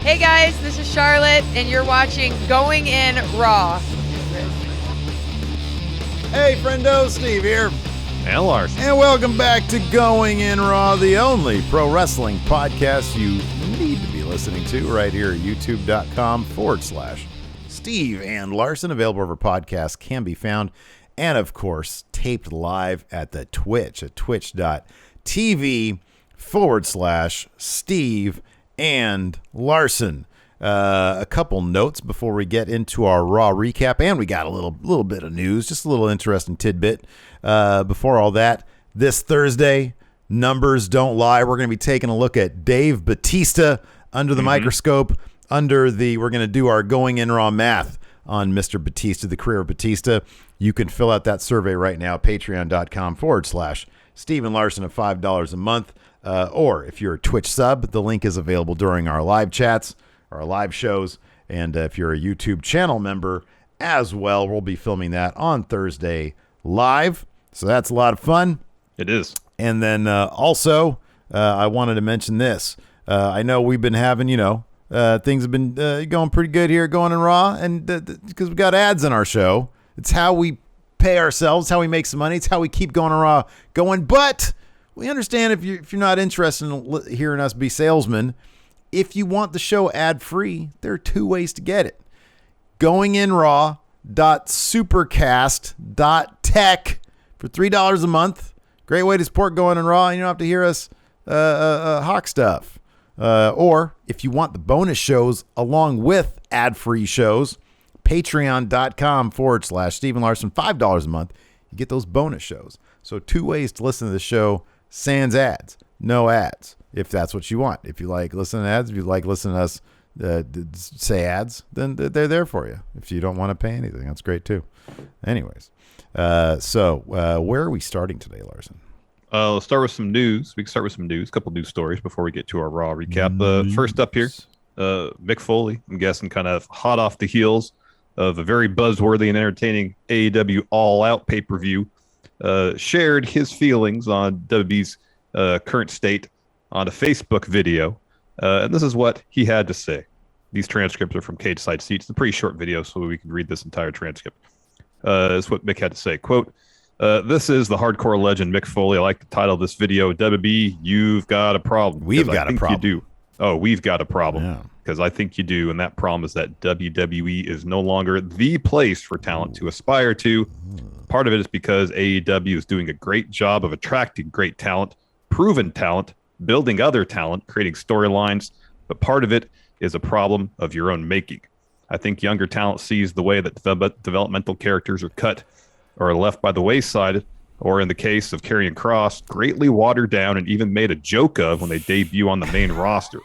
Hey guys, this is Charlotte, and you're watching Going In Raw. Hey, friendo, Steve here. And Larson. And welcome back to Going In Raw, the only pro wrestling podcast you need to be listening to right here at youtube.com/Steve and Larson. Available wherever podcasts can be found. And, of course, taped live at the Twitch at twitch.tv/Steve and Larson. A couple notes before we get into our Raw recap, and we got a little bit of news, just a little interesting tidbit. Before all that, this Thursday, numbers don't lie. We're going to be taking a look at Dave Batista under the microscope. We're going to do our Going In Raw math on Mr. Batista, the career of Batista. You can fill out that survey right now, patreon.com/Steve and Larson at $5 a month. Or if you're a Twitch sub, the link is available during our live chats, our live shows. And if you're a YouTube channel member as well, we'll be filming that on Thursday live. So that's a lot of fun. It is. And then also, I wanted to mention this. I know we've been having, things have been going pretty good here going in Raw, and because we got ads in our show. It's how we pay ourselves, how we make some money. It's how we keep going in Raw going. But we understand if you're not interested in hearing us be salesmen, if you want the show ad-free, there are two ways to get it. goinginraw.supercast.tech for $3 a month. Great way to support Going In Raw, and you don't have to hear us hawk stuff. Or if you want the bonus shows along with ad-free shows, patreon.com/Steve and Larson, $5 a month. You get those bonus shows. So two ways to listen to the show, sans ads, no ads, if that's what you want. If you like listening to ads, if you like listening to us say ads, then they're there for you. If you don't want to pay anything, that's great too. Anyways, so where are we starting today, Larson? Let's start with some news. We can start with some news, a couple news stories before we get to our Raw recap. First up here, Mick Foley, I'm guessing kind of hot off the heels of a very buzzworthy and entertaining AEW All Out pay-per-view, shared his feelings on WWE's current state on a Facebook video. And this is what he had to say. These transcripts are from Cage Side Seats. It's a pretty short video, so we can read this entire transcript. This is what Mick had to say. Quote, this is the hardcore legend, Mick Foley. I like the title of this video. WB, you've got a problem. We've got a problem. You do. Oh, we've got a problem. Yeah. Because I think you do, and that problem is that WWE is no longer the place for talent to aspire to. Part of it is because AEW is doing a great job of attracting great talent, proven talent, building other talent, creating storylines, but part of it is a problem of your own making. I think younger talent sees the way that developmental characters are cut or are left by the wayside, or in the case of Karrion Kross, greatly watered down and even made a joke of when they debut on the main roster.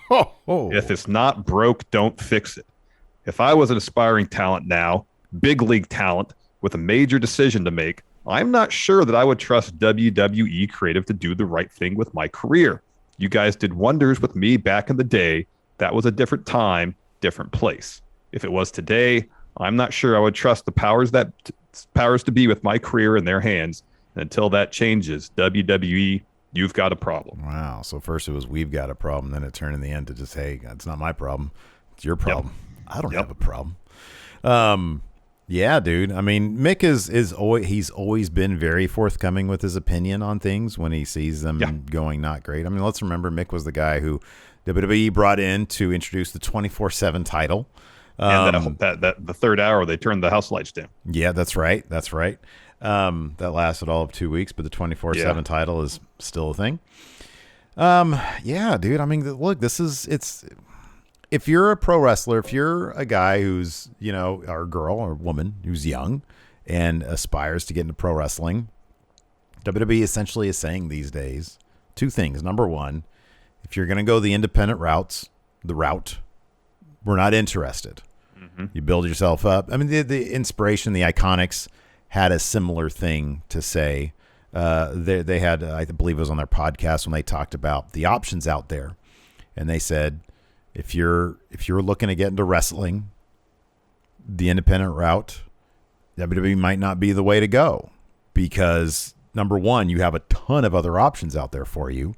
If it's not broke, don't fix it. If I was an aspiring talent now, big league talent, with a major decision to make, I'm not sure that I would trust WWE creative to do the right thing with my career. You guys did wonders with me back in the day. That was a different time, different place. If it was today, I'm not sure I would trust the powers to be with my career in their hands. And until that changes, WWE, you've got a problem. Wow. So first it was we've got a problem, then it turned in the end to just, hey, it's not my problem. It's your problem. Yep. I don't have a problem. Yeah, dude. I mean, Mick he's always been very forthcoming with his opinion on things when he sees them going not great. I mean, let's remember Mick was the guy who WWE brought in to introduce the 24/7 title. And the third hour, they turned the house lights down. Yeah, that's right. That's right. That lasted all of 2 weeks, but the 24/7 title is still a thing. Yeah, dude. I mean, look, if you're a pro wrestler, if you're a guy who's, or a girl or woman who's young and aspires to get into pro wrestling, WWE essentially is saying these days two things. Number one, if you're going to go the independent route, we're not interested. Mm-hmm. You build yourself up. I mean, the Inspiration, the Iconics had a similar thing to say. They had, I believe it was on their podcast when they talked about the options out there. And they said, if you're looking to get into wrestling, the independent route, WWE might not be the way to go because, number one, you have a ton of other options out there for you.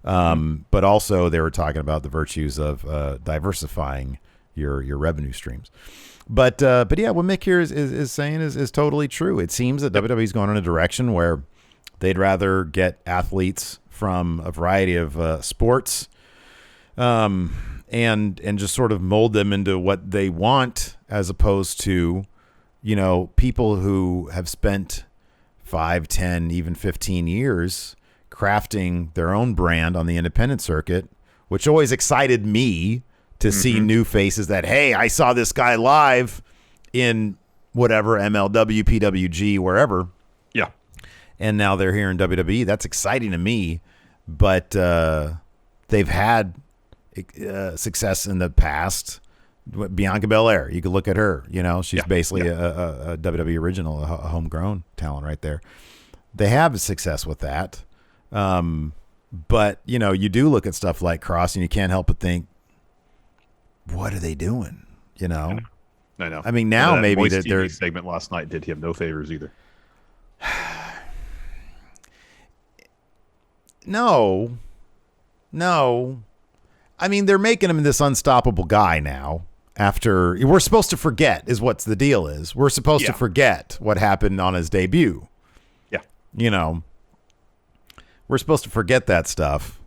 But also they were talking about the virtues of diversifying your revenue streams. But yeah, what Mick here is saying is totally true. It seems that WWE's going in a direction where they'd rather get athletes from a variety of sports, and just sort of mold them into what they want, as opposed to, people who have spent 5, 10, even 15 years crafting their own brand on the independent circuit, which always excited me to see new faces that, hey, I saw this guy live in whatever, MLW, PWG, wherever. Yeah. And now they're here in WWE. That's exciting to me. But they've had success in the past. Bianca Belair, you could look at her. She's basically a WWE original, a homegrown talent right there. They have success with that. But, you do look at stuff like Kross and you can't help but think, what are they doing? I know. I mean, now maybe their segment last night did him no favors either. No. I mean, they're making him this unstoppable guy now. After we're supposed to forget is what the deal is. We're supposed to forget what happened on his debut. Yeah. We're supposed to forget that stuff.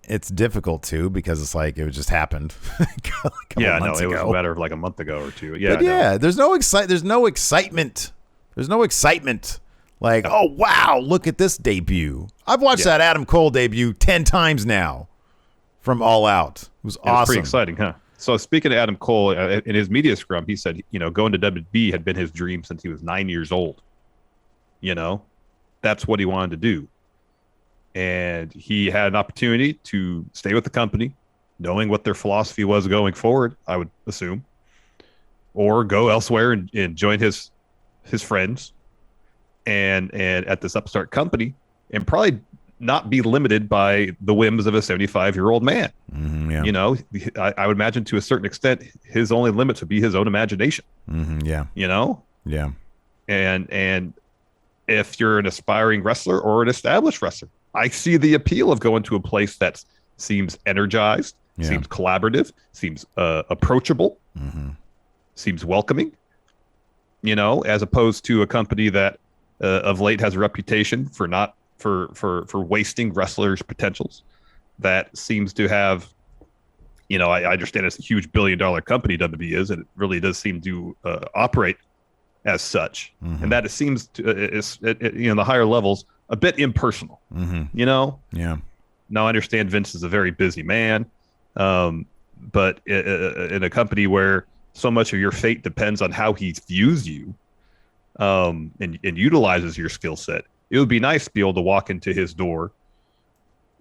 It's difficult to, because it's like it just happened. It was a matter of like a month ago or two. Yeah, but there's no excitement. There's no excitement. Like, oh wow, look at this debut. I've watched that Adam Cole debut 10 times now from All Out. It was awesome. Pretty exciting, huh? So speaking of Adam Cole, in his media scrum, he said, going to WWE had been his dream since he was 9 years old. That's what he wanted to do. And he had an opportunity to stay with the company, knowing what their philosophy was going forward, I would assume, or go elsewhere and join his friends and at this upstart company, and probably not be limited by the whims of a 75-year-old man. I would imagine to a certain extent, his only limits would be his own imagination. Yeah. And if you're an aspiring wrestler or an established wrestler, I see the appeal of going to a place that seems energized, seems collaborative, seems approachable, seems welcoming, as opposed to a company that of late has a reputation for not for wasting wrestlers' potentials. That seems to have, I understand it's a huge billion-dollar company WWE is, and it really does seem to operate as such, and that it seems to the higher levels a bit impersonal. Now I understand Vince is a very busy man, but in a company where so much of your fate depends on how he views you, and utilizes your skill set, it would be nice to be able to walk into his door,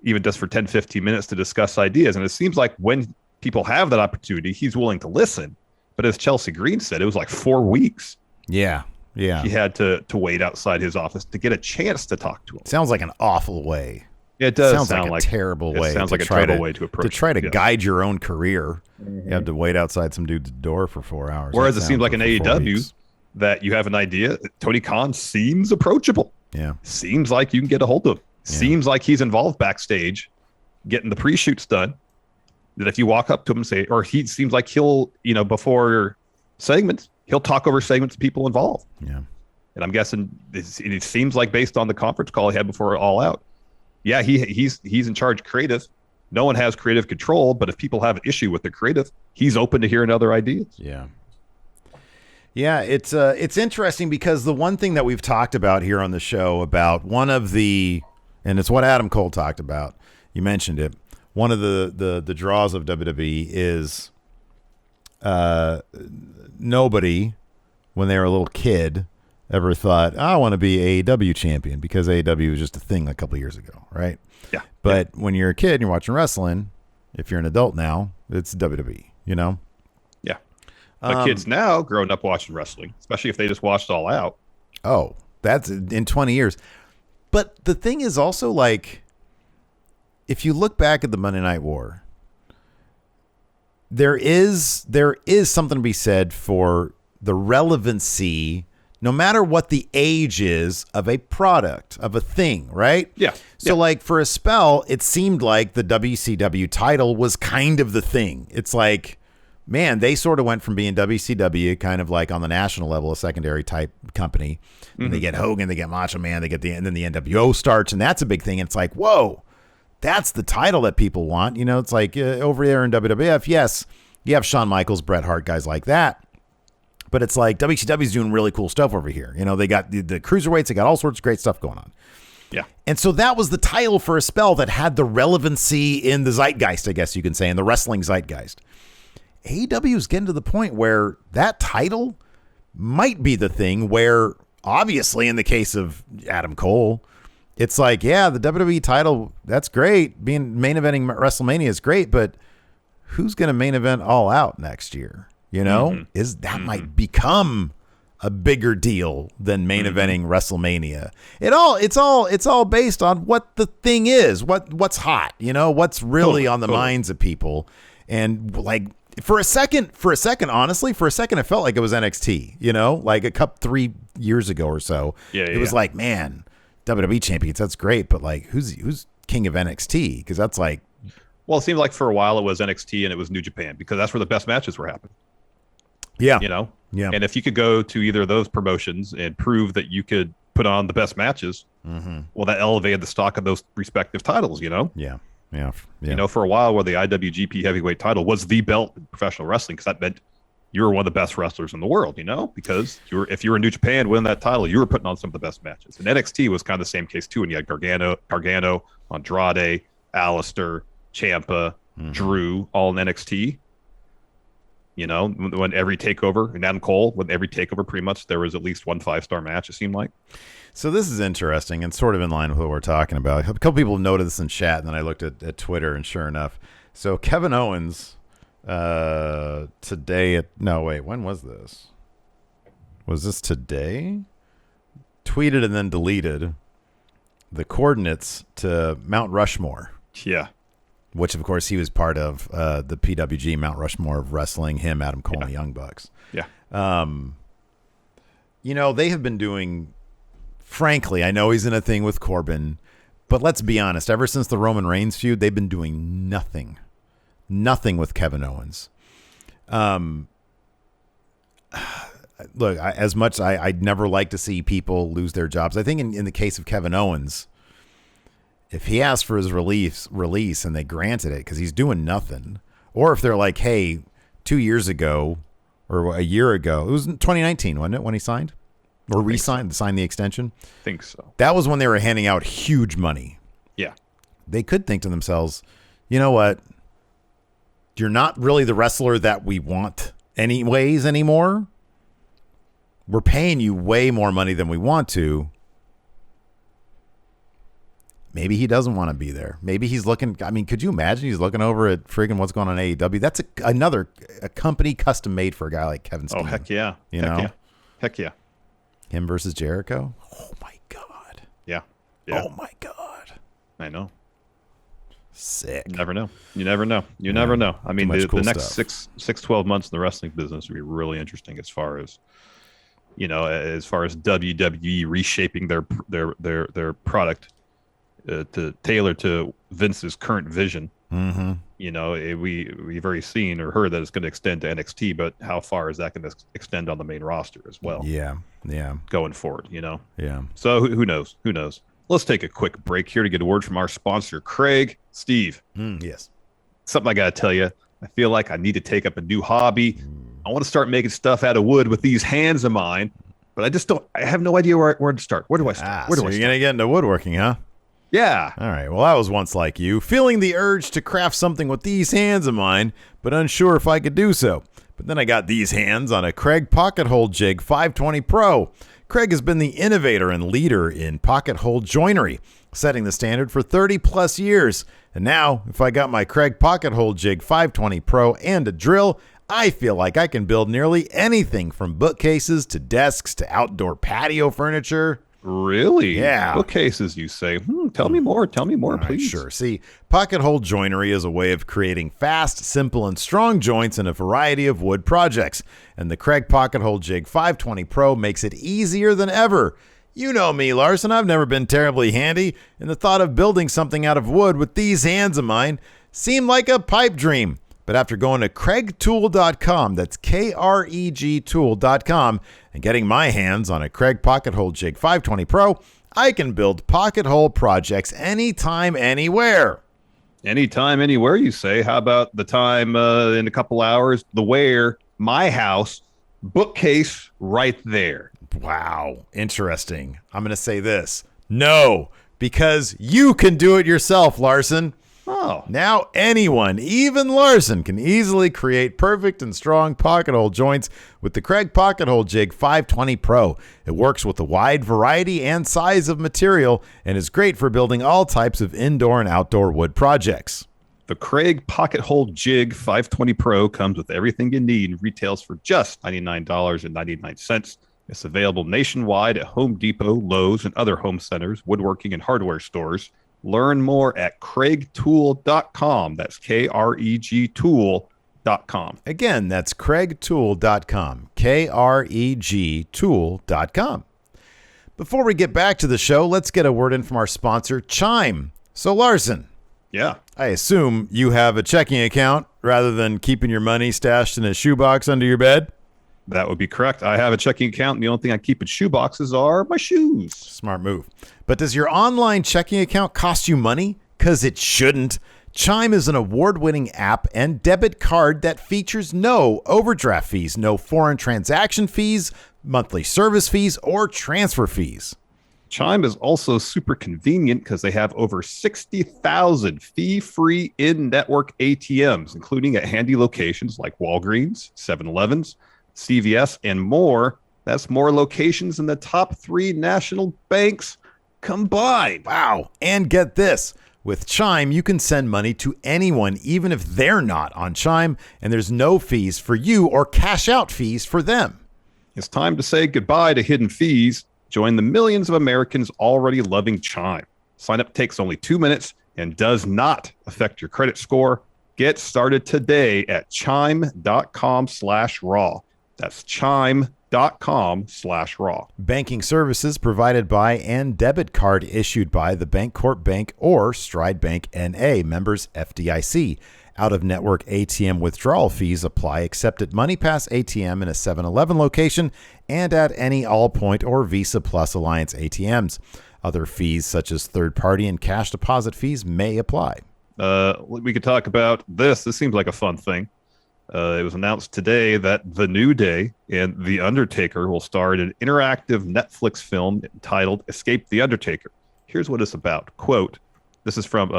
even just for 10-15 minutes, to discuss ideas. And it seems like when people have that opportunity, he's willing to listen. But as Chelsea Green said, it was like 4 weeks. Yeah. He had to wait outside his office to get a chance to talk to him. Sounds like an awful way. It does sound like a terrible way. It sounds like a terrible way to approach. To try to guide your own career, you have to wait outside some dude's door for 4 hours. Whereas it seems like in AEW that you have an idea. Tony Khan seems approachable. Yeah. Seems like you can get a hold of him. Yeah. Seems like he's involved backstage, getting the pre-shoots done. That if you walk up to him and say, or he seems like he'll, before segments, he'll talk over segments to people involved. Yeah. And I'm guessing it seems like, based on the conference call he had before All Out, he's in charge of creative. No one has creative control, but if people have an issue with the creative, he's open to hearing other ideas. Yeah. Yeah, it's interesting, because the one thing that we've talked about here on the show about and it's what Adam Cole talked about, you mentioned it, one of the draws of WWE is nobody, when they were a little kid, ever thought, I want to be AEW champion, because AEW was just a thing a couple of years ago, right? Yeah. But when you're a kid and you're watching wrestling, if you're an adult now, it's WWE, Yeah. Kids now growing up watching wrestling, especially if they just watched All Out. Oh, that's in 20 years. But the thing is also, like, if you look back at the Monday Night War, there is something to be said for the relevancy no matter what the age is of a product, of a thing, right? Yeah. So like for a spell, it seemed like the WCW title was kind of the thing. It's like, man, they sort of went from being WCW kind of like on the national level, a secondary type company. And they get Hogan, they get Macho Man, and then the NWO starts, and that's a big thing. And it's like, whoa, that's the title that people want. You know, it's like over there in WWF, yes, you have Shawn Michaels, Bret Hart, guys like that. But it's like WCW's doing really cool stuff over here. You know, they got the cruiserweights, they got all sorts of great stuff going on. Yeah. And so that was the title for a spell that had the relevancy in the zeitgeist, I guess you can say, in the wrestling zeitgeist. AEW is getting to the point where that title might be the thing where, obviously, in the case of Adam Cole, it's like, yeah, the WWE title, that's great. Being main eventing WrestleMania is great, but who's going to main event All Out next year? You know, might become a bigger deal than main eventing WrestleMania. It's all based on what the thing is, what's hot, you know, what's really on the minds of people. And like for a second, honestly, it felt like it was NXT, you know, like 3 years ago or so. It was like, man, WWE champions, that's great, but like who's king of NXT? Because that's like, well, it seemed like for a while it was NXT and it was New Japan because that's where the best matches were happening. Yeah. You know? Yeah. And if you could go to either of those promotions and prove that you could put on the best matches, well, that elevated the stock of those respective titles, you know? Yeah. You know, for a while where the IWGP heavyweight title was the belt in professional wrestling, because that meant you were one of the best wrestlers in the world, you know? Because if you were in New Japan winning that title, you were putting on some of the best matches. And NXT was kind of the same case too. And you had Gargano, Andrade, Alistair, Ciampa, Drew, all in NXT. You know, when every takeover, and Adam Cole, with every takeover, pretty much there was at least one 5-star match, it seemed like. So this is interesting and sort of in line with what we're talking about. A couple people noted this in chat, and then I looked at Twitter, and sure enough. So Kevin Owens today when was this? Was this today? Tweeted and then deleted the coordinates to Mount Rushmore. Yeah. Which, of course, he was part of the PWG Mount Rushmore of wrestling, him, Adam Cole, and the Young Bucks. Yeah. You know, they have been doing, frankly, I know he's in a thing with Corbin, but let's be honest, ever since the Roman Reigns feud, they've been doing nothing with Kevin Owens. Look, as much I'd never like to see people lose their jobs. I think in the case of Kevin Owens, if he asked for his release and they granted it because he's doing nothing, or if they're like, hey, 2 years ago or a year ago, it was in 2019, wasn't it, when he signed or signed the extension? I think so. That was when they were handing out huge money. Yeah. They could think to themselves, you know what? You're not really the wrestler that we want anyways anymore. We're paying you way more money than we want to. Maybe he doesn't want to be there. Maybe he's looking. I mean, could you imagine he's looking over at friggin' what's going on in AEW? That's another company custom made for a guy like Kevin Steen. Oh, heck yeah. Heck yeah. Him versus Jericho. Oh, my God. Yeah. Oh, my God. I know. Sick. You never know. You never know. I mean, the next 12 months in the wrestling business will be really interesting as far as, you know, as far as WWE reshaping their product to tailor to Vince's current vision. You know, we've already seen or heard that it's going to extend to NXT, but how far is that going to extend on the main roster as well? Yeah. Going forward, you know? Yeah. So who knows? Let's take a quick break here to get a word from our sponsor, Craig. Steve. Yes. Something I got to tell you. I feel like I need to take up a new hobby. I want to start making stuff out of wood with these hands of mine, but I have no idea where to start. Where do I start? You're going to get into woodworking, huh? Yeah. All right. Well, I was once like you, feeling the urge to craft something with these hands of mine, but unsure if I could do so. But then I got these hands on a Craig Pocket Hole Jig 520 Pro. Craig has been the innovator and leader in pocket hole joinery, setting the standard for 30 plus years. And now, if I got my Craig Pocket Hole Jig 520 Pro and a drill, I feel like I can build nearly anything from bookcases to desks to outdoor patio furniture. Really? Yeah. Bookcases, you say? Tell me more. Tell me more, All right, please. sure. See, pocket hole joinery is a way of creating fast, simple, and strong joints in a variety of wood projects. And the Craig Pocket Hole Jig 520 Pro makes it easier than ever. You know me, Larson. I've never been terribly handy, and the thought of building something out of wood with these hands of mine seemed like a pipe dream. But after going to craigtool.com, that's K-R-E-G tool.com, and getting my hands on a Craig Pocket Hole Jig 520 Pro, I can build pocket hole projects anytime, anywhere. Anytime, anywhere, you say. How about the time in a couple hours, my house, bookcase right there. Wow, interesting. I'm going to say this. No, because you can do it yourself, Larson. Oh. Now anyone, even Larson, can easily create perfect and strong pocket hole joints with the Craig Pocket Hole Jig 520 Pro. It works with a wide variety and size of material and is great for building all types of indoor and outdoor wood projects. The Craig Pocket Hole Jig 520 Pro comes with everything you need and retails for just $99.99. It's available nationwide at Home Depot, Lowe's, and other home centers, woodworking, and hardware stores. Learn more at craigtool.com. That's K-R-E-G tool.com. Again, that's craigtool.com. K-R-E-G tool.com. Before we get back to the show, let's get a word in from our sponsor, Chime. So, Larson. Yeah. I assume you have a checking account rather than keeping your money stashed in a shoebox under your bed? That would be correct. I have a checking account, and the only thing I keep in shoeboxes are my shoes. Smart move. But does your online checking account cost you money? Because it shouldn't. Chime is an award-winning app and debit card that features no overdraft fees, no foreign transaction fees, monthly service fees, or transfer fees. Chime is also super convenient because they have over 60,000 fee-free in-network ATMs, including at handy locations like Walgreens, 7-Elevens, CVS, and more. That's more locations than the top 3 national banks combined. Wow. And get this. With Chime, you can send money to anyone, even if they're not on Chime, and there's no fees for you or cash out fees for them. It's time to say goodbye to hidden fees. Join the millions of Americans already loving Chime. Sign up takes only 2 minutes and does not affect your credit score. Get started today at chime.com/raw. That's chime.com/raw. Banking services provided by and debit card issued by the Bancorp Bank or Stride Bank N.A. members FDIC. Out-of-network ATM withdrawal fees apply except at MoneyPass ATM in a 7-Eleven location and at any Allpoint or Visa Plus Alliance ATMs. Other fees such as third-party and cash deposit fees may apply. We could talk about this. This seems like a fun thing. It was announced today that The New Day and The Undertaker will star in an interactive Netflix film entitled Escape the Undertaker. Here's what it's about. Quote, this is from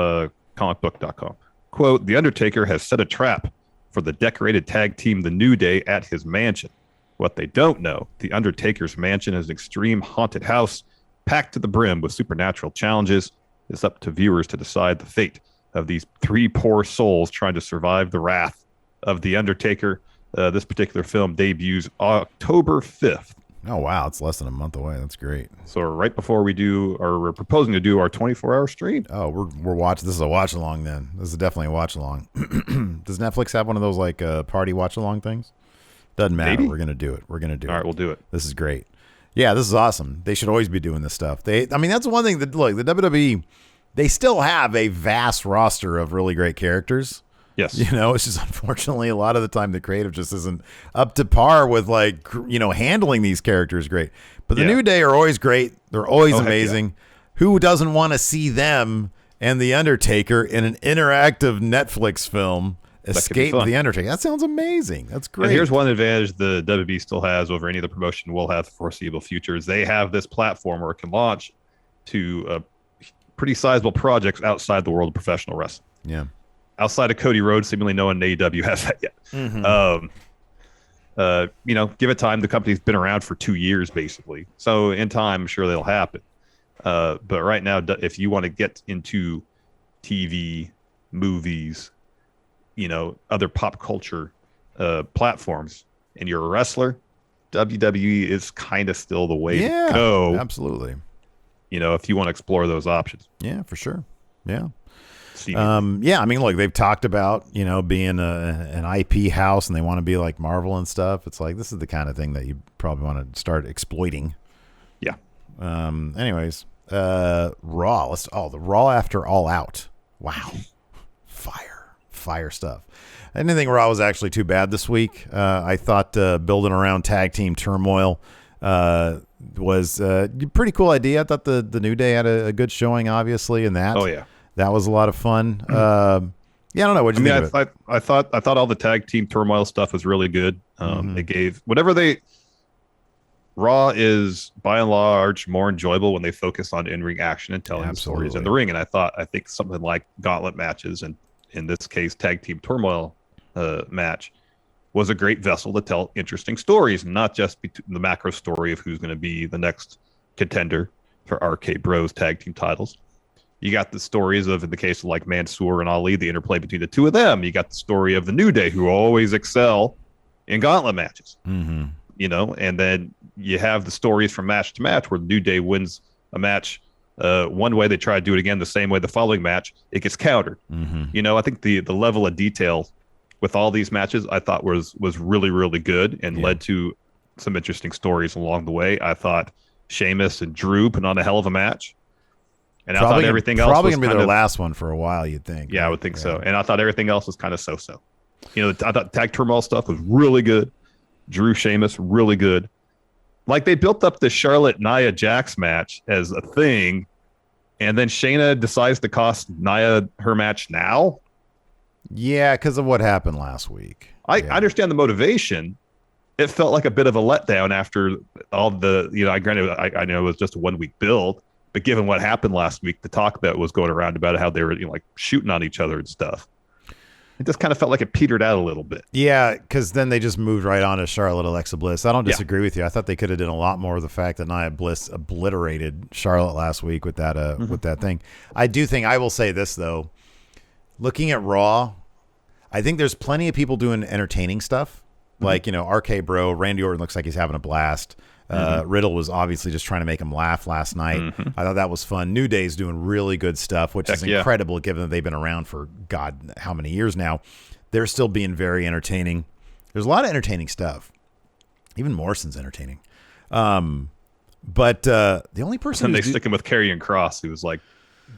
comicbook.com. Quote, The Undertaker has set a trap for the decorated tag team The New Day at his mansion. What they don't know, The Undertaker's mansion is an extreme haunted house packed to the brim with supernatural challenges. It's up to viewers to decide the fate of these 3 poor souls trying to survive the wrath of The Undertaker. This particular film debuts October 5th. Oh, wow. It's less than a month away. That's great. So right before we're proposing to do our 24-hour stream. Oh, we're watching. This is a watch along then. This is definitely a watch along. Does Netflix have one of those like party watch along things? Doesn't matter. Maybe. We're going to do it. All right, we'll do it. This is great. Yeah, this is awesome. They should always be doing this stuff. That's one thing that, look, the WWE, they still have a vast roster of really great characters. Yes. You know, it's just unfortunately a lot of the time the creative just isn't up to par with handling these characters great. But the New Day are always great. They're always amazing. Who doesn't want to see them and The Undertaker in an interactive Netflix film, Escape the Undertaker? That sounds amazing. That's great. And here's one advantage the WWE still has over any other promotion we'll have for foreseeable future is they have this platform where it can launch to pretty sizable projects outside the world of professional wrestling. Yeah. Outside of Cody Rhodes, seemingly no one in AEW has that yet. Mm-hmm. Give it time. The company's been around for 2 years, basically. So in time, I'm sure they'll happen. But right now, if you want to get into TV, movies, other pop culture platforms, and you're a wrestler, WWE is kind of still the way to go. Absolutely. if you want to explore those options. Yeah, for sure. Yeah. Yeah, I mean, look, they've talked about, being an IP house and they want to be like Marvel and stuff. It's like, this is the kind of thing that you probably want to start exploiting. Yeah. Anyways, Raw. The Raw after All Out. Wow. Fire stuff. I didn't think Raw was actually too bad this week. I thought building around tag team Turmoil was a pretty cool idea. I thought the New Day had a good showing, obviously, in that. Oh, yeah. That was a lot of fun. I don't know. What do you think of it? I thought all the tag team Turmoil stuff was really good. They gave Raw is by and large more enjoyable when they focus on in-ring action and telling stories in the ring. And I think something like gauntlet matches, and in this case, tag team Turmoil match, was a great vessel to tell interesting stories, not just the macro story of who's going to be the next contender for RKBro's tag team titles. You got the stories of, in the case of like Mansoor and Ali, the interplay between the two of them. You got the story of the New Day, who always excel in gauntlet matches. Mm-hmm. And then you have the stories from match to match where the New Day wins a match one way, they try to do it again the same way the following match, it gets countered. Mm-hmm. I think the level of detail with all these matches I thought was really, really good and led to some interesting stories along the way. I thought Sheamus and Drew put on a hell of a match. And I thought everything else probably was going to be their last one for a while, you'd think. Yeah, I would think so. And I thought everything else was kind of so-so. I thought tag Turmoil stuff was really good. Drew, Sheamus, really good. Like, they built up the Charlotte Nia Jax match as a thing, and then Shayna decides to cost Nia her match now. Yeah, because of what happened last week. I understand the motivation. It felt like a bit of a letdown after all the, I know it was just a 1 week build, but given what happened last week, the talk that was going around about how they were like shooting on each other and stuff, it just kind of felt like it petered out a little bit. Yeah, because then they just moved right on to Charlotte Alexa Bliss. I don't disagree with you. I thought they could have done a lot more of the fact that Nia Bliss obliterated Charlotte last week with that with that thing. I do think, I will say this though, looking at Raw, I think there's plenty of people doing entertaining stuff. Like, RK-Bro, Randy Orton looks like he's having a blast. Riddle was obviously just trying to make him laugh last night. I thought that was fun. New Day's doing really good stuff, which is incredible given that they've been around for God how many years now. They're still being very entertaining. There's a lot of entertaining stuff. Even Morrison's entertaining. But the only person they stick him with Karrion Kross, who was like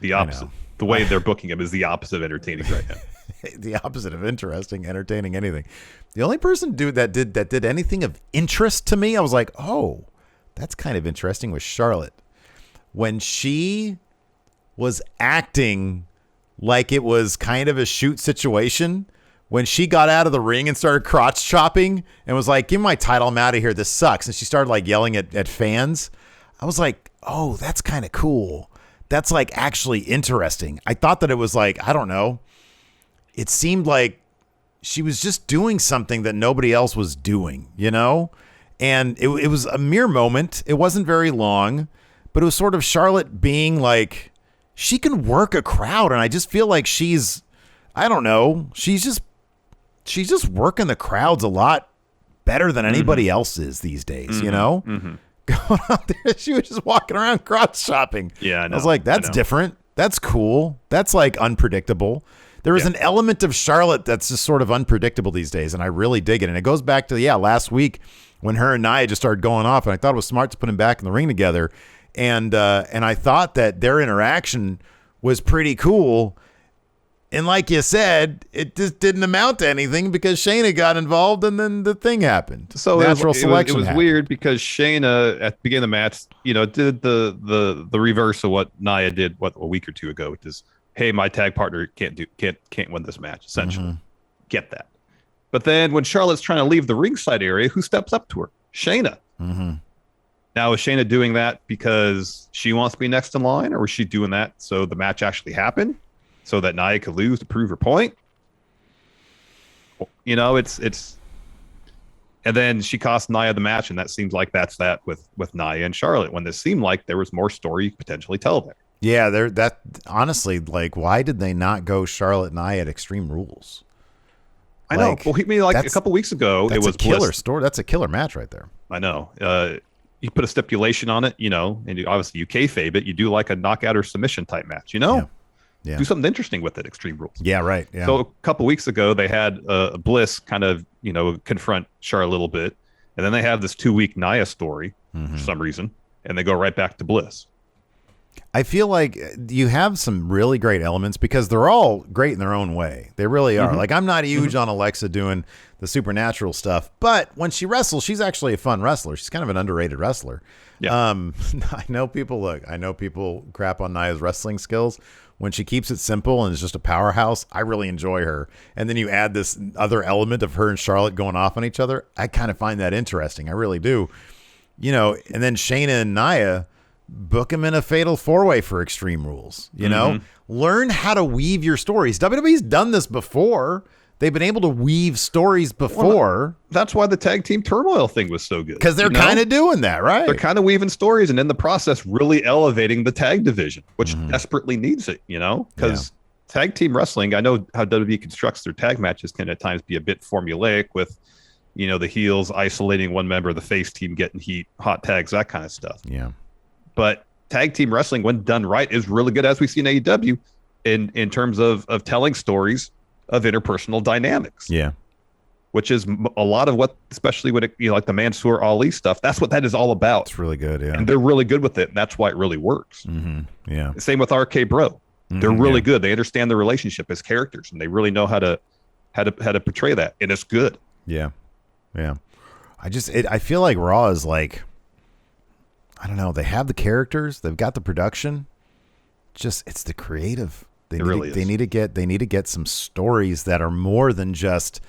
the opposite. The way they're booking him is the opposite of entertaining right now. The opposite of interesting, entertaining, anything. The only person that did anything of interest to me, I was like, oh, that's kind of interesting, was Charlotte. When she was acting like it was kind of a shoot situation, when she got out of the ring and started crotch chopping and was like, give me my title, I'm out of here, this sucks. And she started like yelling at fans. I was like, oh, that's kind of cool. That's like actually interesting. I thought that it was like, I don't know. It seemed like she was just doing something that nobody else was doing, And it was a mere moment. It wasn't very long, but it was sort of Charlotte being like, she can work a crowd. And I just feel like she's, I don't know, she's just working the crowds a lot better than anybody else is these days, Going out there, she was just walking around crotch shopping. Yeah, I know. I was like, that's different. That's cool. That's like unpredictable. There is an element of Charlotte that's just sort of unpredictable these days, and I really dig it. And it goes back to, last week when her and Nia just started going off, and I thought it was smart to put them back in the ring together. And I thought that their interaction was pretty cool. And like you said, it just didn't amount to anything because Shayna got involved, and then the thing happened. So natural selection. It was weird because Shayna at the beginning of the match, did the reverse of what Nia did a week or two ago, which is, hey, my tag partner can't win this match, essentially. Get that. But then when Charlotte's trying to leave the ringside area, who steps up to her? Shayna. Now, is Shayna doing that because she wants to be next in line, or was she doing that so the match actually happened, so that Nia could lose to prove her point? It's and then she cost Nia the match, and that seems like that's that with Nia and Charlotte, when it seemed like there was more story you could potentially tell there. Yeah, that honestly, like, why did they not go Charlotte and Nia at Extreme Rules? I know. Well, a couple weeks ago, it was a killer Bliss. story. That's a killer match right there. I know. you put a stipulation on it, and obviously you kayfabe it. You do like a knockout or submission type match, Yeah. Do something interesting with it. Extreme Rules. Yeah, right. Yeah. So a couple weeks ago, they had Bliss kind of, confront Charlotte a little bit. And then they have this 2-week Nia story for some reason. And they go right back to Bliss. I feel like you have some really great elements because they're all great in their own way. They really are. Like, I'm not huge on Alexa doing the supernatural stuff, but when she wrestles, she's actually a fun wrestler. She's kind of an underrated wrestler. Yeah. I know people crap on Nia's wrestling skills. When she keeps it simple and is just a powerhouse, I really enjoy her. And then you add this other element of her and Charlotte going off on each other. I kind of find that interesting. I really do. And then Shayna and Nia, book them in a fatal 4-way for Extreme Rules. Learn how to weave your stories. WWE's done this before. They've been able to weave stories before. Well, that's why the tag team turmoil thing was so good. Because they're kind of doing that, right? They're kind of weaving stories and in the process really elevating the tag division, which desperately needs it, because tag team wrestling, I know how WWE constructs their tag matches can at times be a bit formulaic with, the heels isolating one member of the face team, getting heat, hot tags, that kind of stuff. Yeah. But tag team wrestling, when done right, is really good, as we see in AEW, in terms of telling stories of interpersonal dynamics. Yeah. Which is a lot of what, especially when like the Mansoor Ali stuff, that's what that is all about. It's really good. Yeah. And they're really good with it. And that's why it really works. Yeah. Same with RKBro. They're really good. They understand the relationship as characters and they really know how to portray that. And it's good. Yeah. Yeah. I feel like Raw is like, I don't know. They have the characters. They've got the production. It's the creative. They need to get some stories that are more than just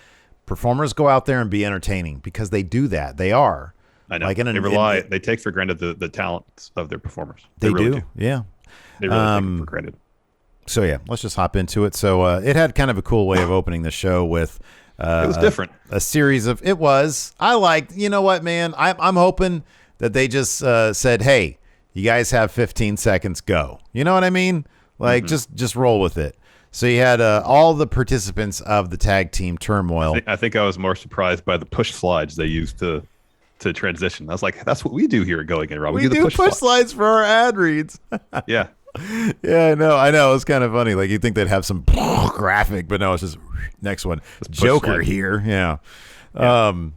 performers go out there and be entertaining, because they do that. They are. I know. They take for granted the talents of their performers. They really do. Yeah. They really take it for granted. So yeah, let's just hop into it. So it had kind of a cool way of opening the show with it was different. A series of I liked, you know what, man? I'm hoping that they just said, hey, you guys have 15 seconds, go. You know what I mean? Like, just roll with it. So you had all the participants of the tag team turmoil. I think I was more surprised by the push slides they used to transition. I was like, that's what we do here at Going In Raw. We do push slides for our ad reads. Yeah. Yeah, I know. It's kind of funny. Like, you'd think they'd have some graphic, but no, it's just next one. Joker slide here. Yeah.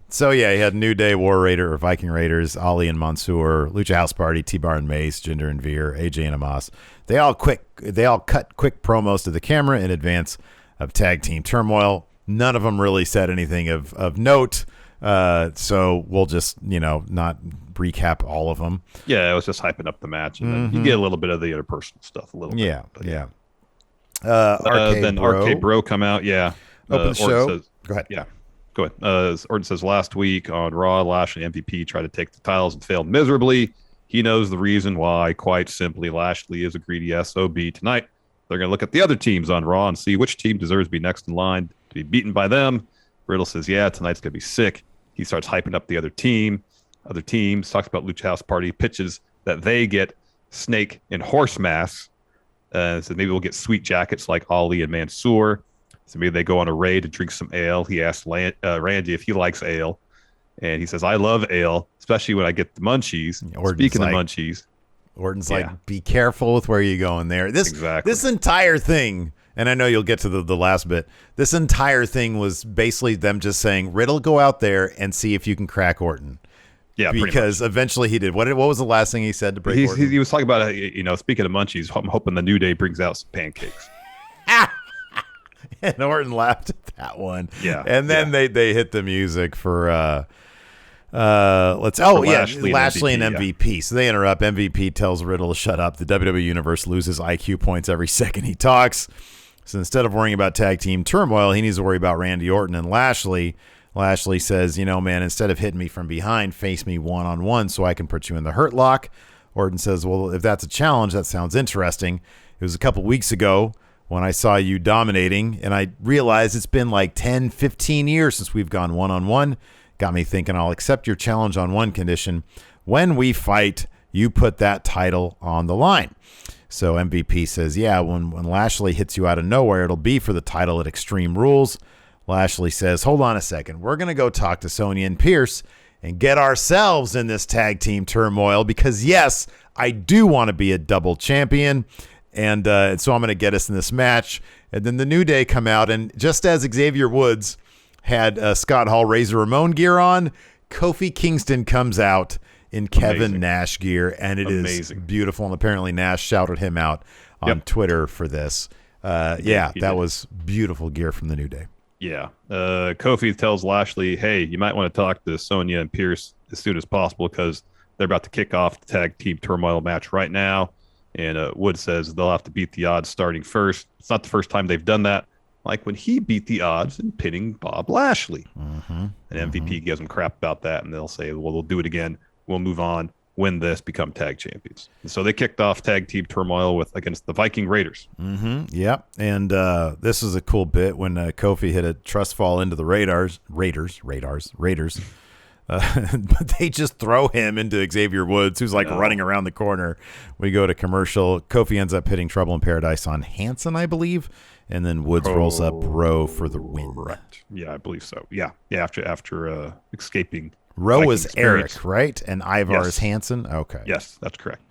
So yeah, you had New Day, War Raider or Viking Raiders, Ali and Mansoor, Lucha House Party, T-Bar and Mace, Jinder and Veer, AJ and Amos. They all cut quick promos to the camera in advance of tag team turmoil. None of them really said anything of note. So we'll just, not recap all of them. Yeah, it was just hyping up the match, and then you get a little bit of the interpersonal stuff, a little bit. Yeah. Then RKBro come out. Yeah. Open the show. Says, go ahead. Yeah. Go ahead. Orton says last week on Raw, Lashley MVP tried to take the titles and failed miserably. He knows the reason why. Quite simply, Lashley is a greedy SOB. Tonight, they're going to look at the other teams on Raw and see which team deserves to be next in line to be beaten by them. Riddle says, yeah, tonight's going to be sick. He starts hyping up the other teams, talks about Lucha House Party, pitches that they get snake and horse masks. Says maybe we'll get sweet jackets like Ali and Mansoor. So maybe they go on a raid to drink some ale. He asks Randy if he likes ale. And he says, I love ale, especially when I get the munchies. Speaking of munchies. Orton's like, be careful with where you go in there. This entire thing, and I know you'll get to the last bit, this entire thing was basically them just saying, Riddle, go out there and see if you can crack Orton. Yeah, because eventually he did. What was the last thing he said to break Orton? He was talking about, speaking of munchies, I'm hoping the New Day brings out some pancakes. And Orton laughed at that one. Yeah. And then they hit the music for Lashley and MVP. So they interrupt. MVP tells Riddle to shut up. The WWE Universe loses IQ points every second he talks. So instead of worrying about tag team turmoil, he needs to worry about Randy Orton and Lashley. Lashley says, man, instead of hitting me from behind, face me one-on-one so I can put you in the hurt lock. Orton says, well, if that's a challenge, that sounds interesting. It was a couple weeks ago when I saw you dominating, and I realized it's been like 10, 15 years since we've gone one-on-one. Got me thinking I'll accept your challenge on one condition. When we fight, you put that title on the line. So MVP says, yeah, when Lashley hits you out of nowhere, it'll be for the title at Extreme Rules. Lashley says, hold on a second. We're going to go talk to Sonya and Pierce and get ourselves in this tag team turmoil because, yes, I do want to be a double champion. And so I'm going to get us in this match. And then the New Day come out. And just as Xavier Woods had Scott Hall Razor Ramon gear on, Kofi Kingston comes out in Kevin Nash gear. And it is beautiful. And apparently Nash shouted him out on Twitter for this. That was beautiful gear from the New Day. Yeah. Kofi tells Lashley, hey, you might want to talk to Sonya and Pierce as soon as possible because they're about to kick off the tag team turmoil match right now. And Woods says they'll have to beat the odds starting first. It's not the first time they've done that. Like when he beat the odds in pinning Bob Lashley. And MVP gives them crap about that. And they'll say, well, we'll do it again. We'll move on, win this, become tag champions. And so they kicked off tag team turmoil against the Viking Raiders. Yep. And this is a cool bit when Kofi hit a trust fall into the Raiders. But they just throw him into Xavier Woods, who's running around the corner. We go to commercial. Kofi ends up hitting Trouble in Paradise on Hanson, I believe. And then Woods rolls up Rowe for the win. Correct. Yeah, I believe so. Yeah. After escaping. Rowe Viking was experience. Eric, right? And Ivar is Hanson? Okay. Yes, that's correct.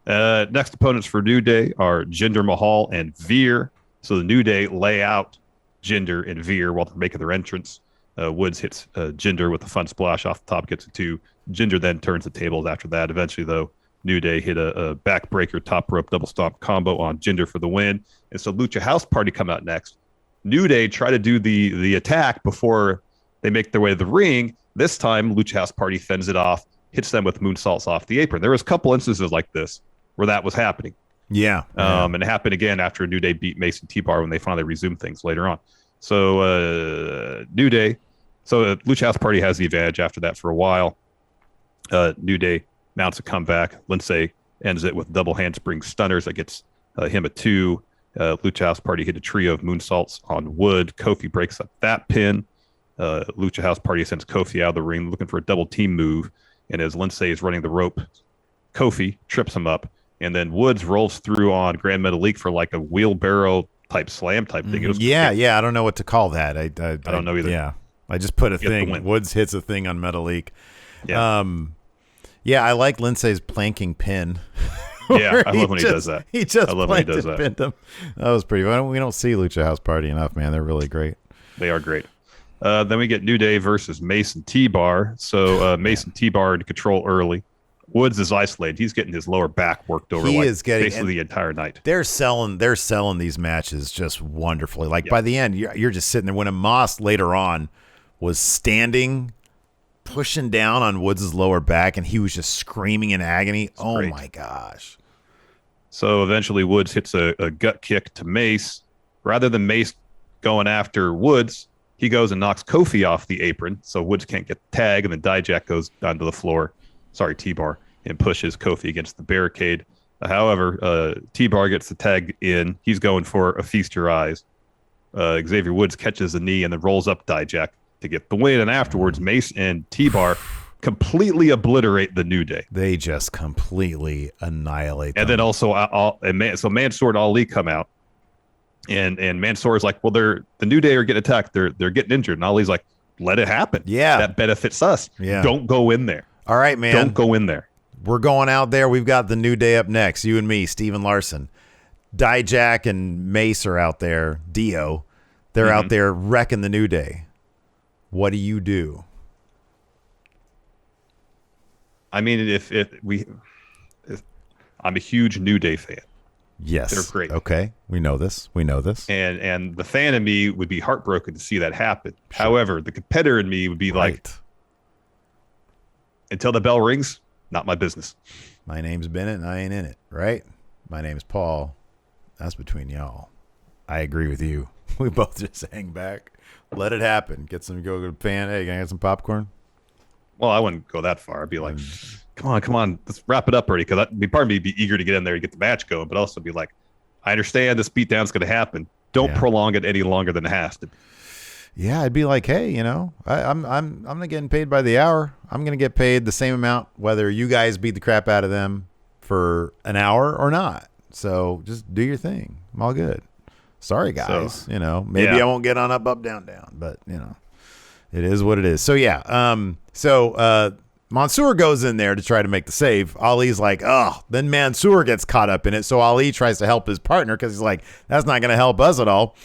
Next opponents for New Day are Jinder Mahal and Veer. So the New Day lay out Jinder and Veer while they're making their entrance. Woods hits Jinder with a fun splash off the top, gets a 2. Jinder then turns the tables after that. Eventually, though, New Day hit a backbreaker top rope double stomp combo on Jinder for the win. And so Lucha House Party come out next. New Day try to do the attack before they make their way to the ring. This time, Lucha House Party fends it off, hits them with moonsaults off the apron. There was a couple instances like this where that was happening. Yeah. And it happened again after New Day beat Mason T-Bar when they finally resumed things later on. So New Day, Lucha House Party has the advantage after that for a while. New Day mounts a comeback. Lindsay ends it with double handspring stunners that gets him a 2. Lucha House Party hit a trio of moonsaults on Wood. Kofi breaks up that pin. Lucha House Party sends Kofi out of the ring looking for a double team move. And as Lindsay is running the rope, Kofi trips him up. And then Woods rolls through on Grand Metalik for like a wheelbarrow type slam type thing. It was I don't know what to call that. I don't know either. Yeah, I just put a thing. Woods hits a thing on Metalik. Yeah. I like Lindsay's planking pin. Yeah, I love when he does that. He just pinned him. That was pretty fun. We don't see Lucha House Party enough, man. They're really great. They are great. Then we get New Day versus Mason T-Bar. So Mason T-Bar in control early. Woods is isolated. He's getting his lower back worked over basically the entire night. They're selling these matches just wonderfully. By the end, you're just sitting there. When Amos later on was standing, pushing down on Woods' lower back, and he was just screaming in agony. Great. My gosh. So eventually Woods hits a gut kick to Mace. Rather than Mace going after Woods, he goes and knocks Kofi off the apron, so Woods can't get the tag, and then Dijak goes onto the floor. Sorry, T-Bar, and pushes Kofi against the barricade. However, T-Bar gets the tag in. He's going for a feast your eyes. Xavier Woods catches the knee and then rolls up Dijak to get the win. And afterwards, Mace and T-Bar completely obliterate the New Day. They just completely annihilate them. And then also, so Mansoor and Ali come out. And Mansoor is like, well, the New Day are getting attacked. They're getting injured. And Ali's like, let it happen. Yeah. That benefits us. Yeah. Don't go in there. All right, man. Don't go in there. We're going out there. We've got the New Day up next. You and me, Steven Larson. Dijak and Mace are out there. Dio. They're out there wrecking the New Day. What do you do? I mean, I'm a huge New Day fan. Yes. They're great. Okay. We know this. And the fan in me would be heartbroken to see that happen. Sure. However, the competitor in me would be like, until the bell rings, not my business. My name's Bennett and I ain't in it, right? My name's Paul. That's between y'all. I agree with you. We both just hang back. Let it happen. Get some go to the pan. Hey, can I get some popcorn? Well, I wouldn't go that far. I'd be like, come on, let's wrap it up already. Because part of me would be eager to get in there and get the match going, but also be like, I understand this beatdown's going to happen. Don't prolong it any longer than it has to. Yeah, I'd be like, hey, I'm not getting paid by the hour. I'm going to get paid the same amount whether you guys beat the crap out of them for an hour or not. So just do your thing. I'm all good. Sorry, guys. So, maybe I won't get on up, down, but it is what it is. So yeah. Mansoor goes in there to try to make the save. Ali's like, oh, then Mansoor gets caught up in it. So Ali tries to help his partner because he's like, that's not going to help us at all.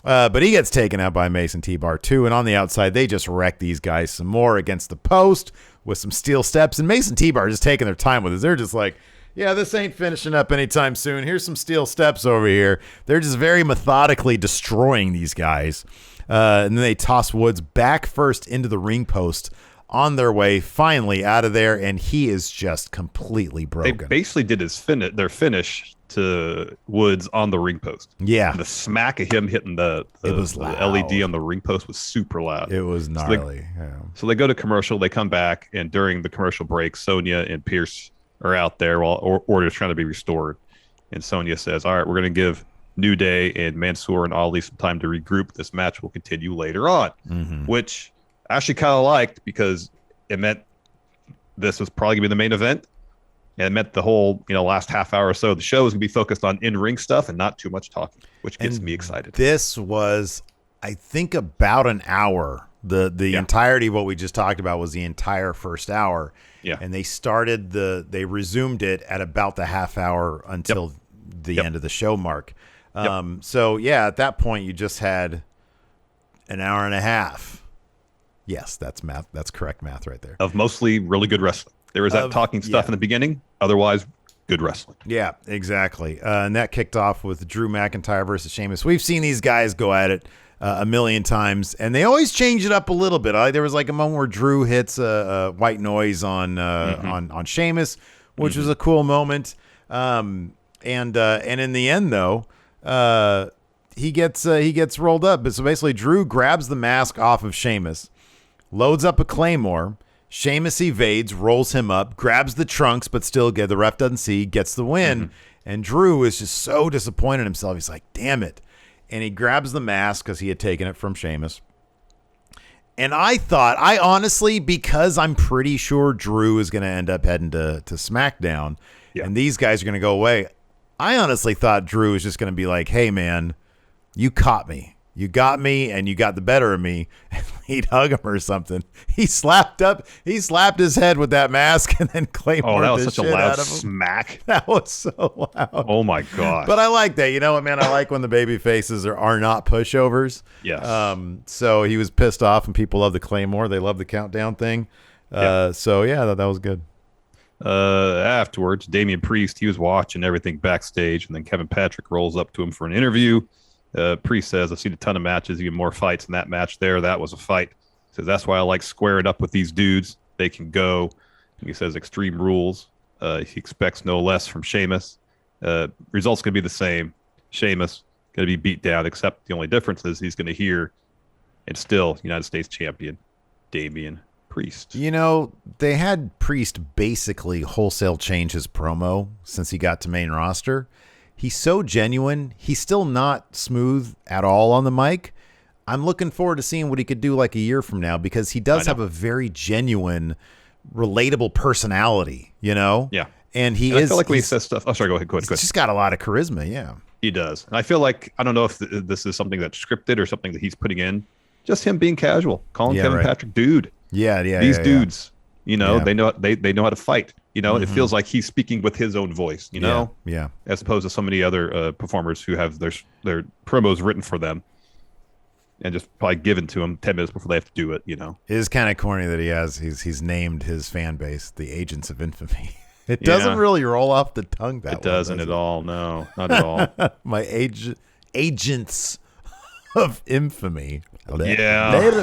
But he gets taken out by Mason T-Bar too. And on the outside, they just wreck these guys some more against the post with some steel steps. And Mason T-Bar just taking their time with it. They're just like, yeah, this ain't finishing up anytime soon. Here's some steel steps over here. They're just very methodically destroying these guys. And then they toss Woods back first into the ring post on their way finally out of there, and he is just completely broken. They basically did their finish to Woods on the ring post. Yeah. And the smack of him hitting the LED on the ring post was super loud. It was gnarly. So they go to commercial, they come back, and during the commercial break, Sonya and Pierce are out there while order's trying to be restored. And Sonya says, all right, we're going to give New Day and Mansoor and Ali some time to regroup. This match will continue later on, which I actually kind of liked because it meant this was probably going to be the main event. And it meant the whole, last half hour or so of the show was going to be focused on in-ring stuff and not too much talking, which gets me excited. This was, I think, about an hour. The entirety of what we just talked about was the entire first hour. Yeah. And they resumed it at about the half hour until the end of the show mark. So, at that point, you just had an hour and a half. Yes, that's math. That's correct math right there. Of mostly really good wrestling. There was that talking stuff in the beginning. Otherwise, good wrestling. Yeah, exactly. And that kicked off with Drew McIntyre versus Sheamus. We've seen these guys go at it a million times, and they always change it up a little bit. There was like a moment where Drew hits a white noise on Sheamus, which was a cool moment. And in the end, though, he gets rolled up. But so basically, Drew grabs the mask off of Sheamus, loads up a Claymore. Sheamus evades, rolls him up, grabs the trunks, but still the ref doesn't see, gets the win. And Drew is just so disappointed in himself. He's like, damn it. And he grabs the mask because he had taken it from Sheamus. And I honestly, because I'm pretty sure Drew is going to end up heading to SmackDown, and these guys are going to go away, I honestly thought Drew was just going to be like, hey, man, you caught me. You got me, and you got the better of me. And he'd hug him or something. He slapped his head with that mask, and then Claymore. Oh, that was such a loud out of him. smack. That was so loud. Oh my gosh! But I like that. You know what, man? I like when the baby faces are not pushovers. Yes. So he was pissed off, and people love the Claymore. They love the countdown thing. So that was good. Afterwards, Damian Priest, he was watching everything backstage, and then Kevin Patrick rolls up to him for an interview. Priest says, I've seen a ton of matches, even more fights in that match there. That was a fight. He says, that's why I like squaring up with these dudes. They can go. And he says, Extreme Rules. He expects no less from Sheamus. Results going to be the same. Sheamus going to be beat down, except the only difference is he's going to hear, and still United States champion, Damian Priest. They had Priest basically wholesale change his promo since he got to main roster. He's so genuine. He's still not smooth at all on the mic. I'm looking forward to seeing what he could do like a year from now because he does have a very genuine, relatable personality, Yeah. And I feel like when he says stuff. Oh, sorry, go ahead. He's just got a lot of charisma, yeah. He does. And I feel like, I don't know if this is something that's scripted or something that he's putting in. Just him being casual, calling Kevin Patrick dude. Yeah. These dudes, they know how to fight. It feels like he's speaking with his own voice, Yeah. As opposed to so many other performers who have their promos written for them and just probably given to them 10 minutes before they have to do it, It is kind of corny that he's named his fan base the Agents of Infamy. It doesn't really roll off the tongue that way. It doesn't at all. No, not at all. My Agents of Infamy. Yeah.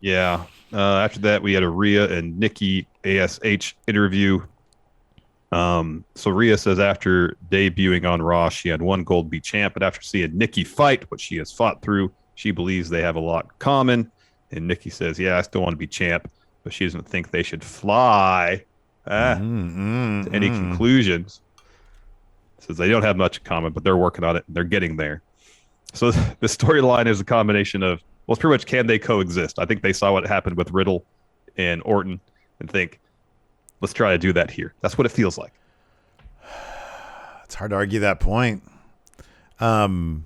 Yeah. After that, we had a Rhea and Nikki ASH interview. So Rhea says after debuting on Raw, she had one goal to be champ, but after seeing Nikki fight what she has fought through, she believes they have a lot in common. And Nikki says, I still want to be champ, but she doesn't think they should fly. To any conclusions. Says they don't have much in common, but they're working on it. And they're getting there. So the storyline is a combination of, it's pretty much can they coexist? I think they saw what happened with Riddle and Orton and think, let's try to do that here. That's what it feels like. It's hard to argue that point. So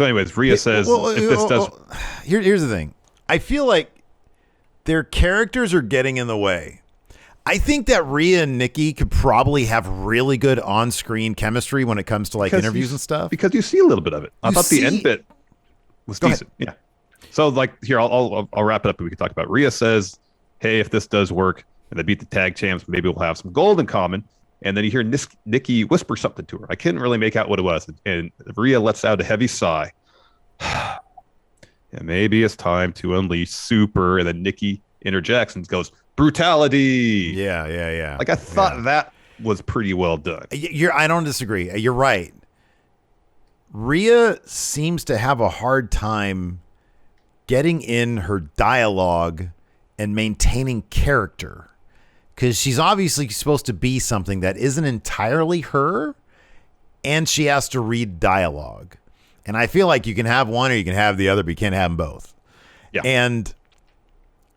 anyways, Rhea says, here's the thing. I feel like their characters are getting in the way. I think that Rhea and Nikki could probably have really good on-screen chemistry when it comes to like interviews and stuff. Because you see a little bit of it. I thought the end bit was decent. Yeah. So like here, I'll wrap it up and we can talk about it. Rhea says, hey, if this does work and they beat the tag champs, maybe we'll have some gold in common. And then you hear Nikki whisper something to her. I couldn't really make out what it was. And Rhea lets out a heavy sigh. And maybe it's time to unleash Super. And then Nikki interjects and goes, brutality. Yeah. Like I thought that was pretty well done. I don't disagree. You're right. Rhea seems to have a hard time getting in her dialogue and maintaining character. Because she's obviously supposed to be something that isn't entirely her, and she has to read dialogue. And I feel like you can have one or you can have the other, but you can't have them both. Yeah. And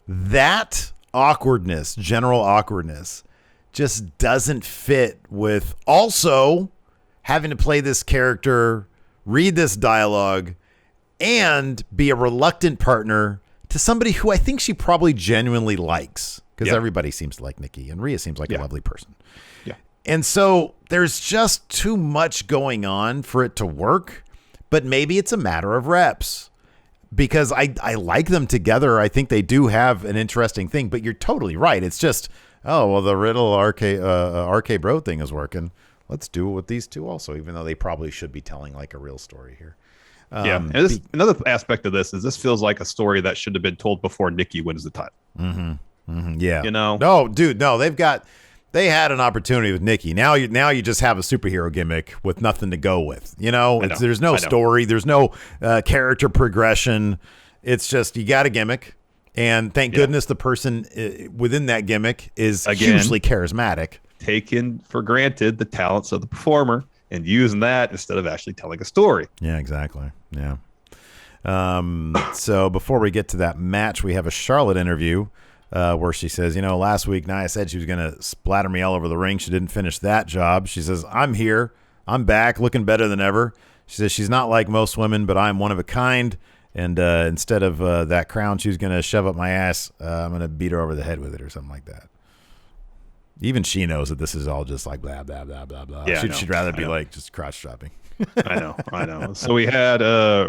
that awkwardness, general awkwardness, just doesn't fit with also having to play this character, read this dialogue, and be a reluctant partner to somebody who I think she probably genuinely likes. Because everybody seems to like Nikki, and Rhea seems like a lovely person. Yeah. And so there's just too much going on for it to work, but maybe it's a matter of reps. Because I like them together. I think they do have an interesting thing, but you're totally right. It's just, oh, well, the Riddle RKBro thing is working. Let's do it with these two also, even though they probably should be telling like a real story here. And another aspect of this is this feels like a story that should have been told before Nikki wins the title. Yeah. You know? No, dude, no. They had an opportunity with Nikki. Now you just have a superhero gimmick with nothing to go with. You know, there's no story. There's no character progression. It's just you got a gimmick. And thank goodness the person within that gimmick is hugely charismatic. Taking for granted the talents of the performer and using that instead of actually telling a story. Yeah, exactly. Yeah. So before we get to that match, we have a Charlotte interview. Where she says, last week Nia said she was going to splatter me all over the ring. She didn't finish that job. She says, I'm here. I'm back, looking better than ever. She says she's not like most women, but I'm one of a kind. And instead of that crown she was going to shove up my ass, I'm going to beat her over the head with it or something like that. Even she knows that this is all just like blah, blah, blah, blah, blah. Yeah, She'd rather be like just crotch chopping. I know. So we had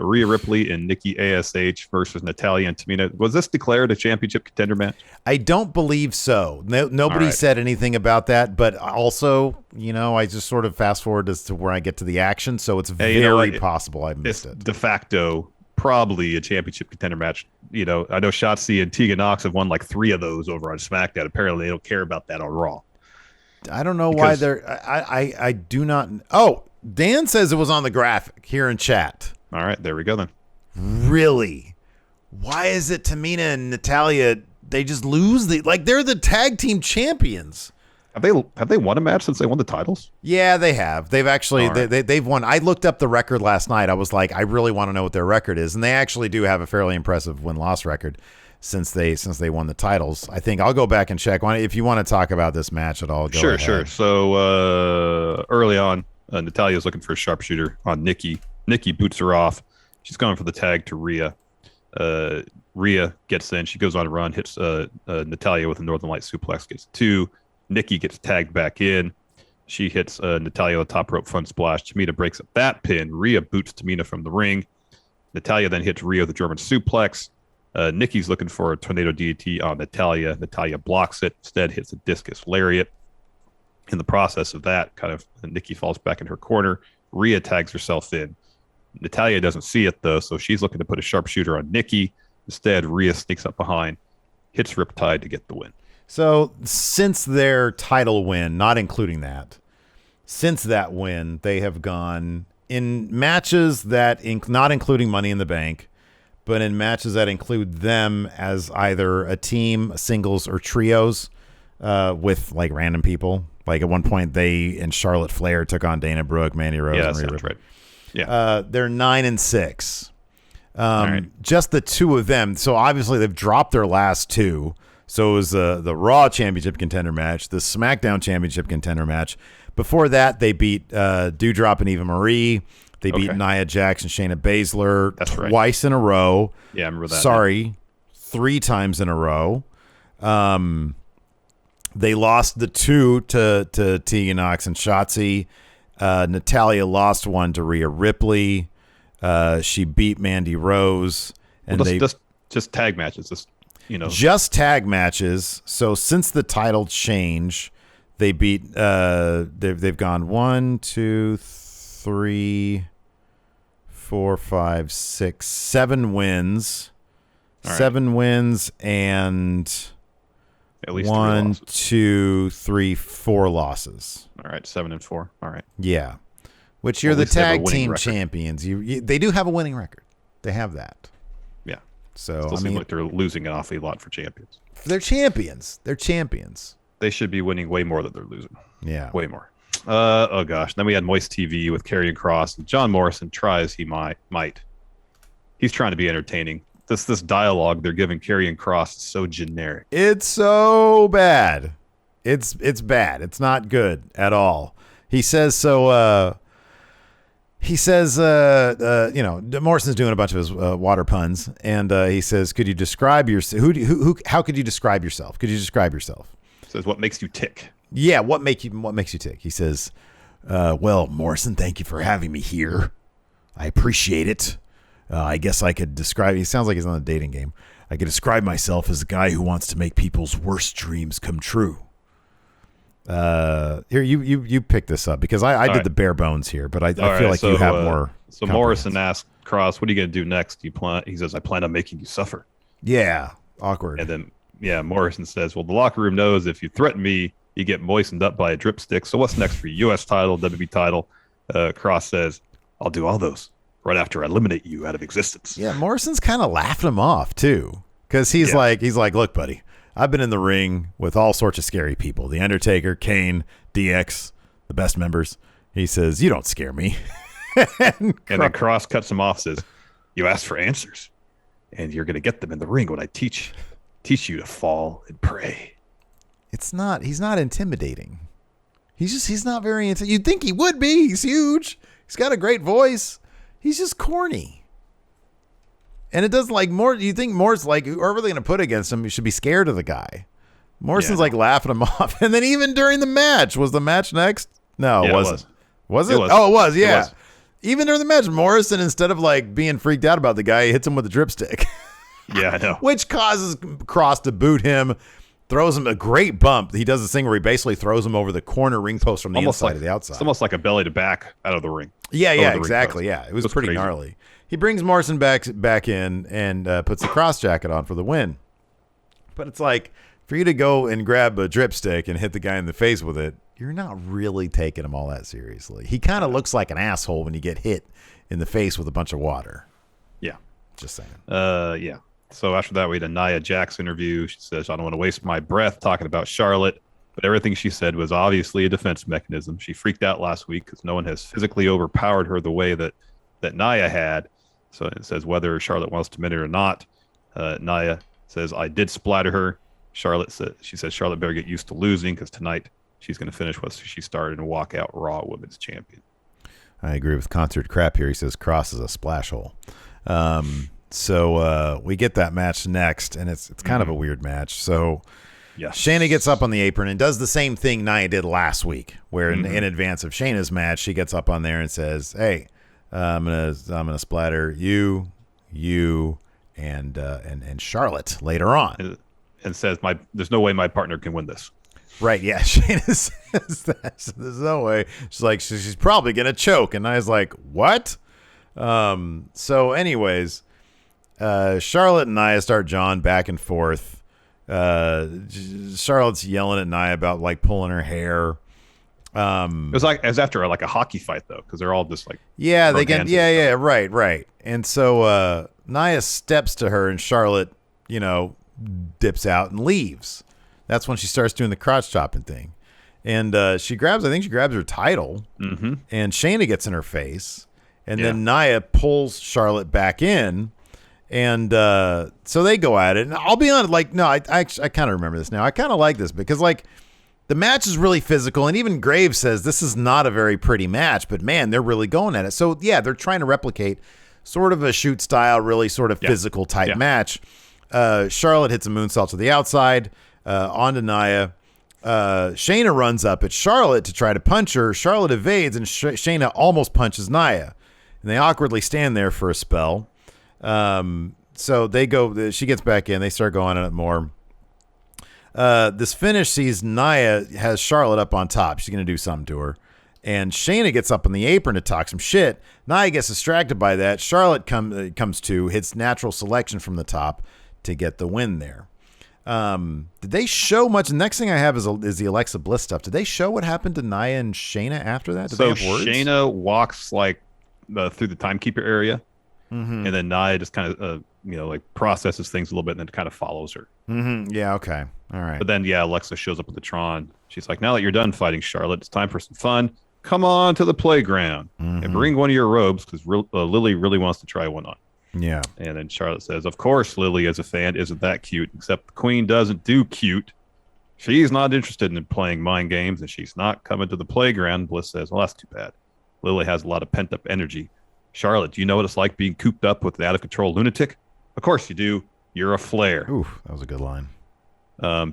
Rhea Ripley and Nikki ASH versus Natalya and Tamina. Was this declared a championship contender match? I don't believe so. Nobody said anything about that, but also, I just sort of fast forward as to where I get to the action, so it's very possible I missed it. De facto, probably a championship contender match. I know Shotzi and Tegan Nox have won like 3 of those over on SmackDown. Apparently, they don't care about that on Raw. I don't know why they're. I do not. Oh. Dan says it was on the graphic here in chat. All right, there we go then. Really? Why is it Tamina and Natalya, they just lose? They're the tag team champions. Have they won a match since they won the titles? Yeah, they have. They've actually they've won. I looked up the record last night. I was like, I really want to know what their record is, and they actually do have a fairly impressive win-loss record since they won the titles. I think I'll go back and check. If you want to talk about this match at all, go ahead. Sure. So early on, Natalya's looking for a sharpshooter on Nikki. Nikki boots her off. She's going for the tag to Rhea. Rhea gets in. She goes on a run, hits Natalya with a Northern Light suplex, gets 2. Nikki gets tagged back in. She hits Natalya with a top rope front splash. Tamina breaks up that pin. Rhea boots Tamina from the ring. Natalya then hits Rhea with a German suplex. Nikki's looking for a tornado DDT on Natalya. Natalya blocks it. Instead hits a discus lariat. In the process of that, Nikki falls back in her corner. Rhea tags herself in. Natalya doesn't see it, though, so she's looking to put a sharpshooter on Nikki. Instead, Rhea sneaks up behind, hits Riptide to get the win. So since their title win, not including that, since that win, they have gone in matches that, not including Money in the Bank, but in matches that include them as either a team, singles, or trios with like random people. Like at one point, they and Charlotte Flair took on Dana Brooke, Mandy Rose, and Rhea Ripley. Right. Yeah, they're 9-6. Right. Just the 2 of them. So obviously they've dropped their last 2. So it was the Raw Championship Contender match, the SmackDown Championship Contender match. Before that, they beat Doudrop and Eva Marie. They beat Nia Jax and Shayna Baszler twice in a row. Yeah, I remember that. Sorry, 3 times in a row. They lost the 2 to Tegan Nox and Shotzi. Natalya lost 1 to Rhea Ripley. She beat Mandy Rose. And just tag matches. Just tag matches. So since the title change, they beat. They've gone 1, 2, 3, 4, 5, 6, 7 wins. Right. 7 wins and at least 1, 2, 3, 4 losses. All right, 7 and 4. All right. Yeah, which you're the tag team champions. They do have a winning record. They have that. Yeah. So Still seems like they're losing an awfully lot for champions. They're champions. They're champions. They should be winning way more than they're losing. Yeah, way more. Oh gosh. Then we had Moist TV with Karrion Kross. And John Morrison tries he might. He's trying to be entertaining. This dialogue they're giving Karrion Kross is so generic. It's so bad. It's bad. It's not good at all. He says so. Morrison's doing a bunch of his water puns, and he says, "Could you describe your how could you describe yourself? Could you describe yourself?" Says, "What makes you tick?" Yeah, what makes you tick? He says, "Well, Morrison, thank you for having me here. I appreciate it. I guess I could describe." He sounds like he's on a dating game. "I could describe myself as a guy who wants to make people's worst dreams come true." Here, you pick this up because I did the bare bones here, but I feel like you have more. So Morrison asked Kross, "What are you going to do next?" He says, "I plan on making you suffer." Yeah, awkward. And then Morrison says, "Well, the locker room knows if you threaten me, you get moistened up by a dripstick. So what's next for you? U.S. title, WWE title?" Kross says, "I'll do all those right after I eliminate you out of existence." Yeah, Morrison's kind of laughing him off too, because he's like, "Look, buddy, I've been in the ring with all sorts of scary people. The Undertaker, Kane, DX, the best members." He says, "You don't scare me." and then Kross cuts him off, says, "You asked for answers, and you're going to get them in the ring when I teach you to fall and pray." He's not intimidating. He's not very you'd think he would be. He's huge. He's got a great voice. He's just corny. And it doesn't you think Moore's like, whoever they're going to put against him, you should be scared of the guy. Morrison's like laughing him off. And then even during the match, was the match next? No, it wasn't. Was it? Oh, it was. Yeah. It was. Even during the match, Morrison, instead of like being freaked out about the guy, he hits him with a dripstick. Yeah, I know. Which causes Kross to boot him, throws him a great bump. He does this thing where he basically throws him over the corner ring post from the inside to the outside. It's almost like a belly to back out of the ring. Yeah, exactly. Yeah, it was pretty crazy. Gnarly. He brings Morrison back in and puts the Kross jacket on for the win. But it's like, for you to go and grab a dripstick and hit the guy in the face with it, you're not really taking him all that seriously. He kind of looks like an asshole when you get hit in the face with a bunch of water. Yeah. Just saying. Yeah. So after that, we had a Nia Jax interview. She says, "I don't want to waste my breath talking about Charlotte," but everything she said was obviously a defense mechanism. She freaked out last week because no one has physically overpowered her the way that Nia had. So it says whether Charlotte wants to admit it or not. Nia says, "I did splatter her." She says Charlotte better get used to losing because tonight she's going to finish what she started and walk out Raw Women's Champion. I agree with Concert Crap here. He says Kross is a splash hole. So we get that match next, and it's kind of a weird match. So Shayna gets up on the apron and does the same thing Nia did last week, where in advance of Shayna's match, she gets up on there and says, "Hey, I'm gonna splatter you, and Charlotte later on," and says, "There's no way my partner can win this." Right? Yeah, Shayna says that. So there's no way. She's like, she's probably gonna choke, and Nia's like, "What?" So, anyways. Charlotte and Nia start jawing back and forth. Charlotte's yelling at Nia about like pulling her hair. It was after a hockey fight though, because they're all just like right. And so Nia steps to her and Charlotte, dips out and leaves. That's when she starts doing the crotch chopping thing, and she grabs her title, and Shayna gets in her face, and then Nia pulls Charlotte back in. And so they go at it, and I'll be honest, I kind of remember this now. I kind of like this because the match is really physical, and even Graves says this is not a very pretty match, but man, they're really going at it. So yeah, they're trying to replicate sort of a shoot style, really sort of physical type match. Charlotte hits a moonsault to the outside, onto Nia. Shayna runs up at Charlotte to try to punch her. Charlotte evades, and Shayna almost punches Nia. And they awkwardly stand there for a spell. So they go. She gets back in. They start going at it more. This finish sees Nia has Charlotte up on top. She's going to do something to her. And Shayna gets up on the apron to talk some shit. Nia gets distracted by that. Charlotte comes to, hits natural selection from the top to get the win there. Did they show much? The next thing I have is the Alexa Bliss stuff. Did they show what happened to Nia and Shayna after that? Did they have words? Shayna walks like through the timekeeper area, and then Nia just kind of like processes things a little bit and then kind of follows her. Yeah, okay. All right. But then Alexa shows up with the Tron. She's like, now that you're done fighting Charlotte, it's time for some fun. Come on to the playground and bring one of your robes because Lily really wants to try one on. Yeah. And then Charlotte says, of course, Lily as a fan isn't that cute, except the queen doesn't do cute. She's not interested in playing mind games, and she's not coming to the playground. Bliss says, well, that's too bad. Lily has a lot of pent-up energy. Charlotte, do you know what it's like being cooped up with an out-of-control lunatic? Of course you do. You're a flare. Ooh, that was a good line.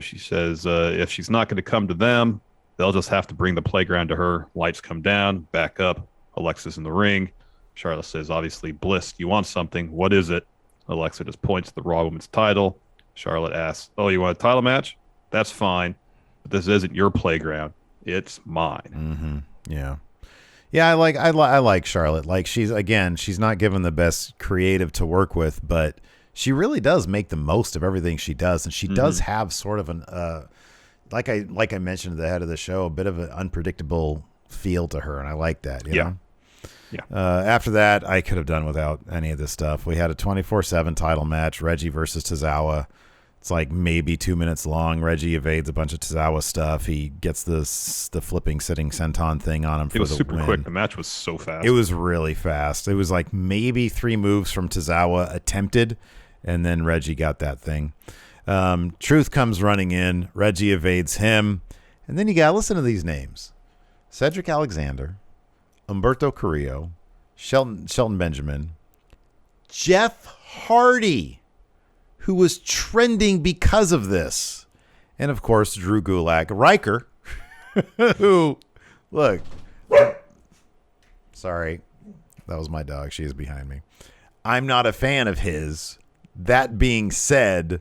She says, if she's not going to come to them, they'll just have to bring the playground to her. Lights come down, back up. Alexa's in the ring. Charlotte says, obviously, Bliss, you want something. What is it? Alexa just points to the Raw Women's title. Charlotte asks, oh, you want a title match? That's fine. But this isn't your playground. It's mine. Yeah. Yeah, I like Charlotte. Like she's not given the best creative to work with, but she really does make the most of everything she does. And she does have sort of an like I mentioned at the head of the show, a bit of an unpredictable feel to her, and I like that. You know? Yeah. After that, I could have done without any of this stuff. We had a 24/7 title match, Reggie versus Tozawa. It's like maybe 2 minutes long. Reggie evades a bunch of Tozawa stuff. He gets the flipping sitting senton thing on him for the win. It was super quick. The match was so fast. It was really fast. It was like maybe 3 moves from Tozawa attempted, and then Reggie got that thing. Truth comes running in. Reggie evades him. And then you got to listen to these names. Cedric Alexander, Humberto Carrillo, Shelton Benjamin, Jeff Hardy, who was trending because of this. And, of course, Drew Gulak. Riker, who, look, sorry, that was my dog. She is behind me. I'm not a fan of his. That being said,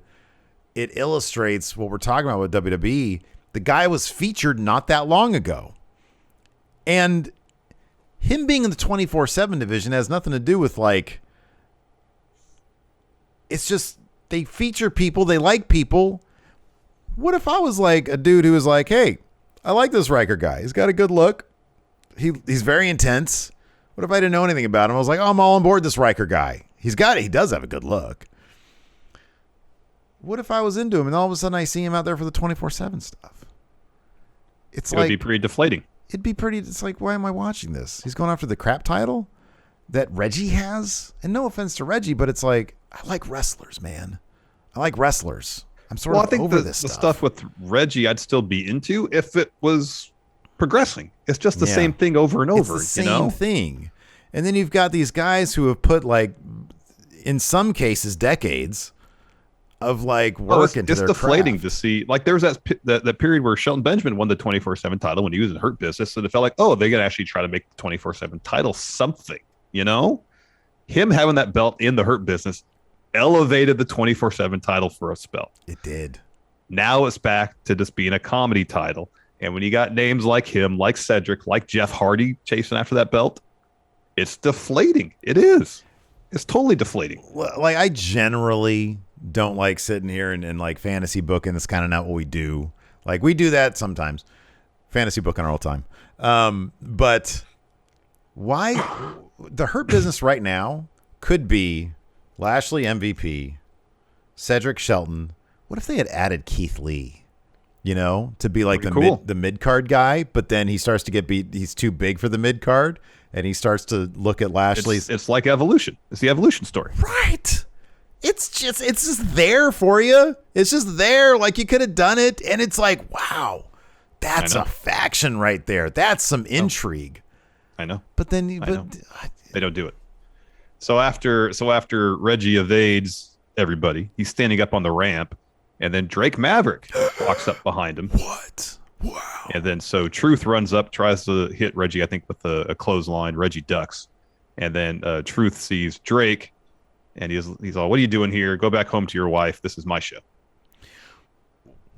it illustrates what we're talking about with WWE. The guy was featured not that long ago. And him being in the 24/7 division has nothing to do with, like, it's just they feature people. They like people. What if I was like a dude who was like, hey, I like this Riker guy. He's got a good look. He's very intense. What if I didn't know anything about him? I was like, oh, I'm all on board this Riker guy. He does have a good look. What if I was into him and all of a sudden I see him out there for the 24/7 stuff? It would be pretty deflating. It's like, why am I watching this? He's going after the crap title that Reggie has. And no offense to Reggie, but it's like, I like wrestlers, man. I like wrestlers. I'm sort of over this stuff. The stuff with Reggie I'd still be into if it was progressing. It's just the same thing over and over. It's the same thing. And then you've got these guys who have put, like, in some cases, decades of like work into their deflating craft. To see, like, there was that period where Shelton Benjamin won the 24/7 title when he was in Hurt Business, and it felt like, oh, they could actually try to make the 24/7 title something, you know? Him having that belt in the Hurt Business elevated the 24/7 title for a spell. It did. Now it's back to just being a comedy title, and when you got names like him, like Cedric, like Jeff Hardy chasing after that belt, it's deflating. It is. It's totally deflating. Like, I generally don't like sitting here and like fantasy booking. That's kind of not what we do. Like, we do that sometimes, fantasy booking all the time. But why the Hurt Business right now could be Lashley MVP, Cedric Shelton. What if they had added Keith Lee, you know, to be like the mid card guy, but then he starts to get beat. He's too big for the mid card, and he starts to look at Lashley's. It's like Evolution. It's the Evolution story, right? It's just there for you. It's just there. Like, you could have done it, and it's like, wow, that's a faction right there. That's some intrigue. I know. But then they don't do it. So after Reggie evades everybody. He's standing up on the ramp, and then Drake Maverick walks up behind him. What? Wow. And then so Truth runs up, tries to hit Reggie, I think, with a clothesline. Reggie ducks. And then Truth sees Drake, and he's all, what are you doing here? Go back home to your wife. This is my show.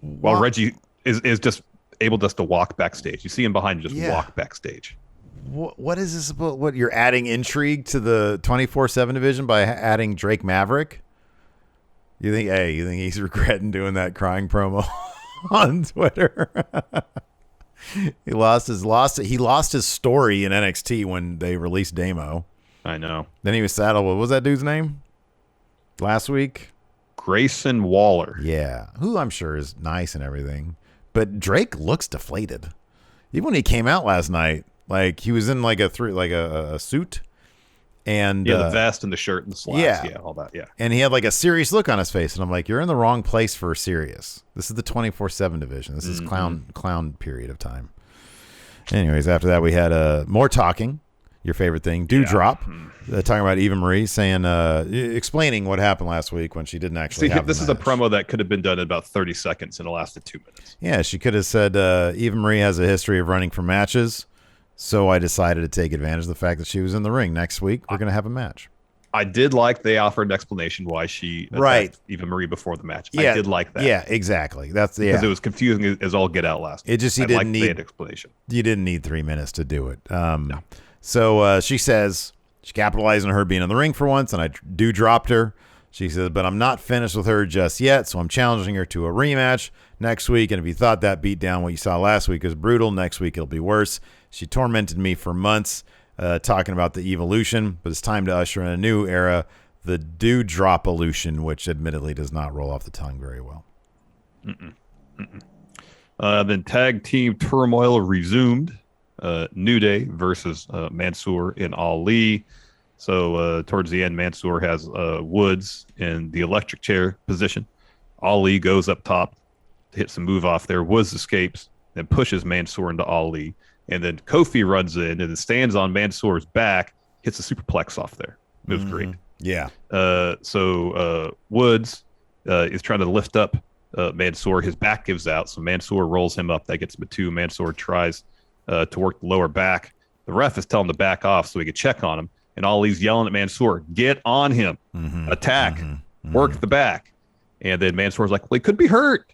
While Reggie is just able just to walk backstage. You see him behind him just walk backstage. What is this about? What, you're adding intrigue to the 24/7 division by adding Drake Maverick? You think he's regretting doing that crying promo on Twitter? He lost his story in NXT when they released Damo. I know. Then he was saddled with, what was that dude's name last week? Grayson Waller. Yeah, who I'm sure is nice and everything, but Drake looks deflated. Even when he came out last night, like he was in like a suit, and the vest and the shirt and the slacks, all that, and he had like a serious look on his face, and I'm like, you're in the wrong place for serious. This is the 24/7 division. This is clown period of time. Anyways, after that we had more talking. Your favorite thing, Dewdrop, talking about Eva Marie, saying, explaining what happened last week when she didn't actually have this is a promo that could have been done in about 30 seconds and it lasted 2 minutes. Yeah, she could have said, Eva Marie has a history of running from matches, so I decided to take advantage of the fact that she was in the ring. Next week, we're going to have a match. I did like they offered an explanation why she attacked Eva Marie before the match. Yeah, I did like that. Yeah, exactly. Because it was confusing as all get out last week. It just, you didn't need an explanation. You didn't need 3 minutes to do it. No. So she says she capitalized on her being in the ring for once, and I dropped her. She says, but I'm not finished with her just yet, so I'm challenging her to a rematch next week. And if you thought that beat down what you saw last week is brutal, next week it'll be worse. She tormented me for months talking about the evolution, but it's time to usher in a new era, the Dewdrop-olution, which admittedly does not roll off the tongue very well. Then tag team turmoil resumed. New Day versus Mansoor and Ali. So towards the end, Mansoor has Woods in the electric chair position. Ali goes up top, hits a move off there. Woods escapes, then pushes Mansoor into Ali. And then Kofi runs in and stands on Mansoor's back, hits a superplex off there. It was great. Yeah. So Woods is trying to lift up Mansoor. His back gives out, so Mansoor rolls him up. That gets him a 2. Mansoor tries to work the lower back. The ref is telling him to back off so he could check on him. And Ali's yelling at Mansoor, get on him, attack, work the back. And then Mansoor's like, well, he could be hurt.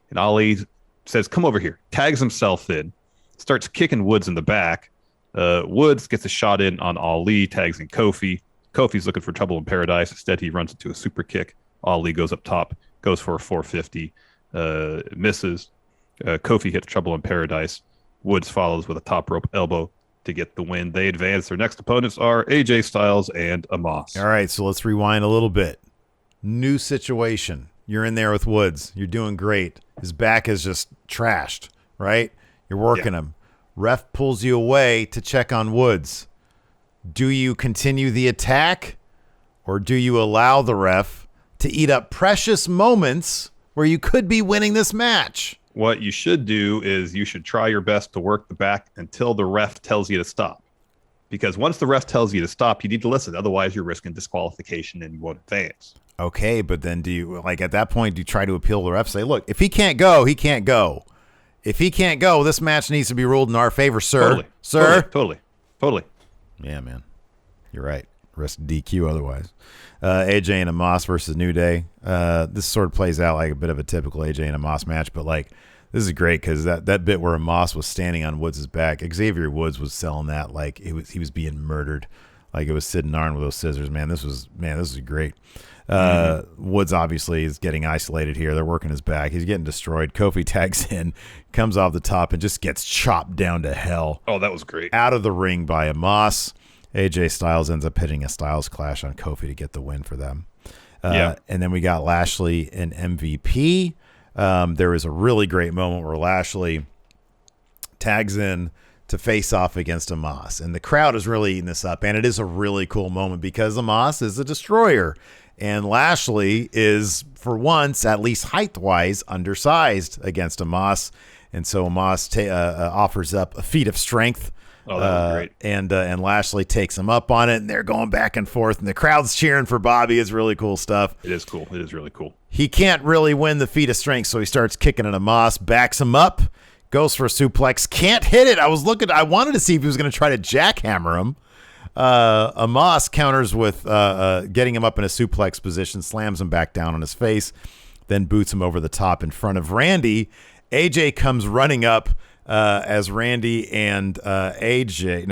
And Ali says, come over here, tags himself in, starts kicking Woods in the back. Woods gets a shot in on Ali, tags in Kofi. Kofi's looking for trouble in paradise. Instead, he runs into a super kick. Ali goes up top, goes for a 450, misses. Kofi hits trouble in paradise. Woods follows with a top rope elbow to get the win. They advance. Their next opponents are AJ Styles and Amos. All right, so let's rewind a little bit. New situation. You're in there with Woods. You're doing great. His back is just trashed, right? You're working him. Ref pulls you away to check on Woods. Do you continue the attack, or do you allow the ref to eat up precious moments where you could be winning this match? What you should do is you should try your best to work the back until the ref tells you to stop. Because once the ref tells you to stop, you need to listen. Otherwise, you're risking disqualification and you won't advance. Okay, but then do you, like at that point, do you try to appeal the ref? Say, look, if he can't go, he can't go. If he can't go, this match needs to be ruled in our favor, sir. Totally. Sir? Totally. Yeah, man. You're right. Risk DQ otherwise. AJ and Amos versus New Day. This sort of plays out like a bit of a typical AJ and Amos match, but like this is great because that bit where Amos was standing on Woods' back, Xavier Woods was selling that like he was being murdered, like it was Sid and Arn with those scissors. This was great. Woods obviously is getting isolated here. They're working his back. He's getting destroyed. Kofi tags in, comes off the top, and just gets chopped down to hell. Oh, that was great. Out of the ring by Amos. AJ Styles ends up hitting a Styles Clash on Kofi to get the win for them. And then we got Lashley and MVP. There was a really great moment where Lashley tags in to face off against Amos. And the crowd is really eating this up. And it is a really cool moment because Amos is a destroyer. And Lashley is, for once, at least height-wise, undersized against Amos. And so Amos offers up a feat of strength Oh, that was great. And Lashley takes him up on it, and they're going back and forth, and the crowd's cheering for Bobby. It's really cool stuff. It is cool. It is really cool. He can't really win the feat of strength, so he starts kicking at Amos, backs him up, goes for a suplex, can't hit it. I wanted to see if he was going to try to jackhammer him. Amos counters with getting him up in a suplex position, slams him back down on his face, then boots him over the top in front of Randy. AJ comes running up as Randy and Lashley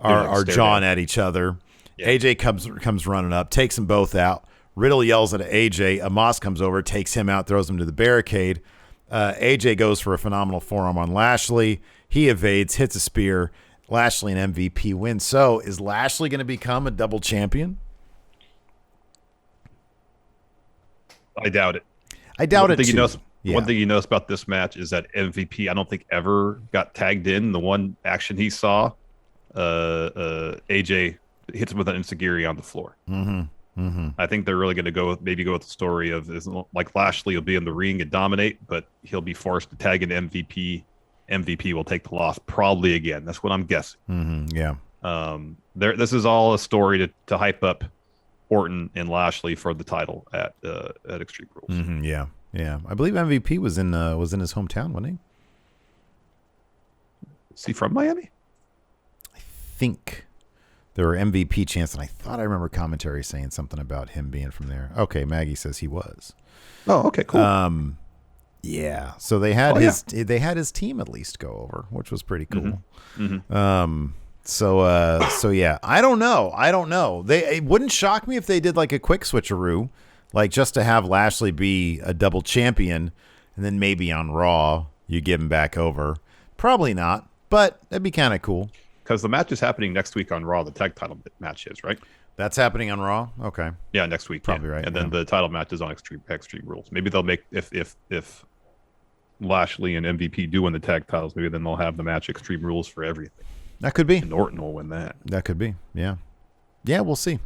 are jawing at each other. Yeah. AJ comes running up, takes them both out. Riddle yells at AJ. Amos comes over, takes him out, throws him to the barricade. AJ goes for a phenomenal forearm on Lashley. He evades, hits a spear. Lashley and MVP win. So is Lashley going to become a double champion? I doubt it. I doubt it too. One thing you notice about this match is that MVP, I don't think ever got tagged in. The one action he saw, AJ hits him with an enziguri on the floor. I think they're really going to go with the story of like Lashley will be in the ring and dominate, but he'll be forced to tag in MVP. MVP will take the loss probably again. That's what I'm guessing. Yeah. This is all a story to hype up Orton and Lashley for the title at Extreme Rules. Yeah. I believe MVP was in his hometown, wasn't he? Is he from Miami? I think there were MVP chants, and I thought I remember commentary saying something about him being from there. Okay, Maggie says he was. Oh, okay, cool. Yeah. So they had his team at least go over, which was pretty cool. So yeah, I don't know. It wouldn't shock me if they did like a quick switcheroo, like just to have Lashley be a double champion, and then maybe on Raw you give him back over. Probably not, but that'd be kind of cool. Because the match is happening next week on Raw. The tag title match is, right? That's happening on Raw? Okay. Yeah, next week. Probably right. And then the title match is on Extreme Rules. Maybe they'll make, if Lashley and MVP do win the tag titles, maybe then they'll have the match Extreme Rules for everything. That could be. And Orton will win that. That could be. Yeah. Yeah, we'll see.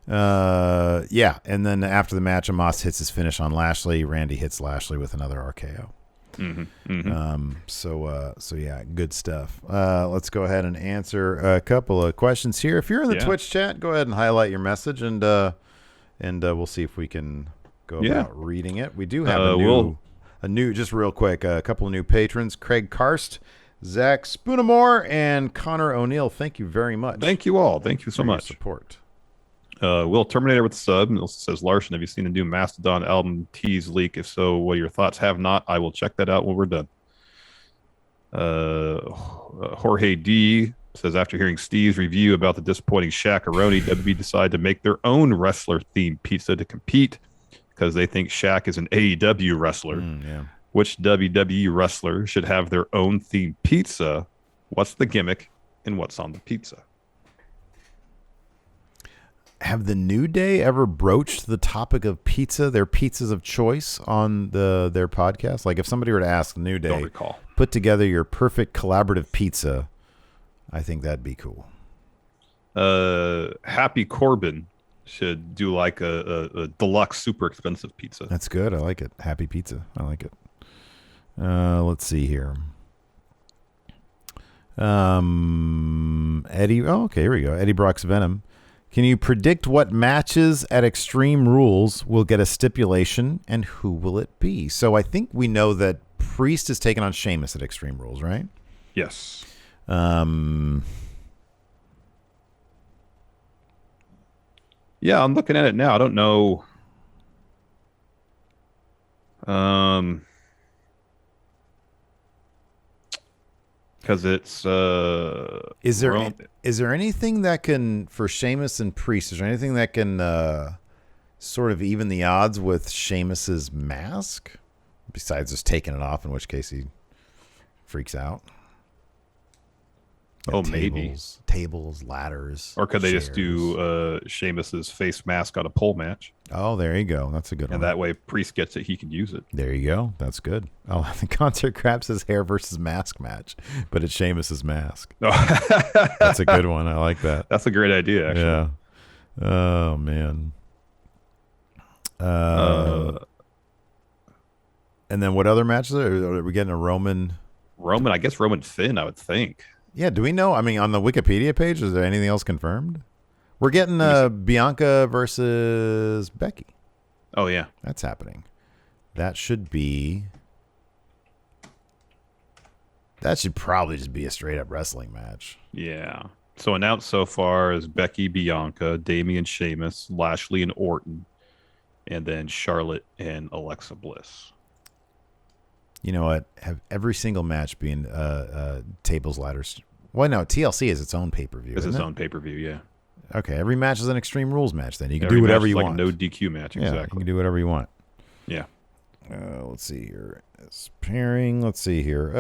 Yeah. And then after the match, Amos hits his finish on Lashley. Randy hits Lashley with another RKO. So yeah, good stuff. Let's go ahead and answer a couple of questions here. If you're in the Twitch chat, go ahead and highlight your message, and we'll see if we can go about reading it. We do have a new, just real quick, a couple of new patrons: Craig Karst, Zach Spoonamore, and Connor O'Neill. Thank you very much. Thank you all. Thank you so much. Support. Will Terminator with the sub. It says, Larson, have you seen the new Mastodon album tease leak? If so, what are your thoughts? Have not. I will check that out when we're done. Jorge D says, after hearing Steve's review about the disappointing Shaq-a-Roni, WWE decided to make their own wrestler-themed pizza to compete because they think Shaq is an AEW wrestler. Which WWE wrestler should have their own themed pizza? What's the gimmick and what's on the pizza? Have the New Day ever broached the topic of pizza, their pizzas of choice on their podcast? Like if somebody were to ask New Day, don't recall, put together your perfect collaborative pizza, I think that'd be cool. Happy Corbin should do like a deluxe super expensive pizza. That's good. I like it. Happy Pizza. I like it. Let's see here. Eddie. Oh, okay. Here we go. Eddie Brock's Venom. Can you predict what matches at Extreme Rules will get a stipulation, and who will it be? So I think we know that Priest is taking on Sheamus at Extreme Rules, right? Yes. Yeah, I'm looking at it now. I don't know. Because it's is there anything that can, for Sheamus and Priest, is there anything that can sort of even the odds with Sheamus's mask besides just taking it off, in which case he freaks out? Tables, ladders, or could they chairs. just do Sheamus's face mask on a pole match? Oh, there you go. That's a good one. And that way Priest gets it, he can use it. There you go. That's good. Oh, the Concert Crab says hair versus mask match, but it's Sheamus's mask. That's a good one. I like that. That's a great idea, actually. Yeah. Oh man. And then what other matches are we getting? A Roman Roman, I guess Roman Finn, I would think. Yeah, do we know? I mean, on the Wikipedia page, is there anything else confirmed? We're getting Bianca versus Becky. Oh, yeah. That's happening. That should probably just be a straight-up wrestling match. Yeah. So announced so far is Becky, Bianca, Damian, Sheamus, Lashley, and Orton, and then Charlotte and Alexa Bliss. You know what? Have every single match being tables, ladders. Well, no, TLC is its own pay-per-view. It's its own pay-per-view, yeah. Okay, every match is an Extreme Rules match. Then you can Every do whatever match you is want. Like no DQ match, exactly. Yeah, you can do whatever you want. Yeah. Let's see here. It's pairing. Let's see here.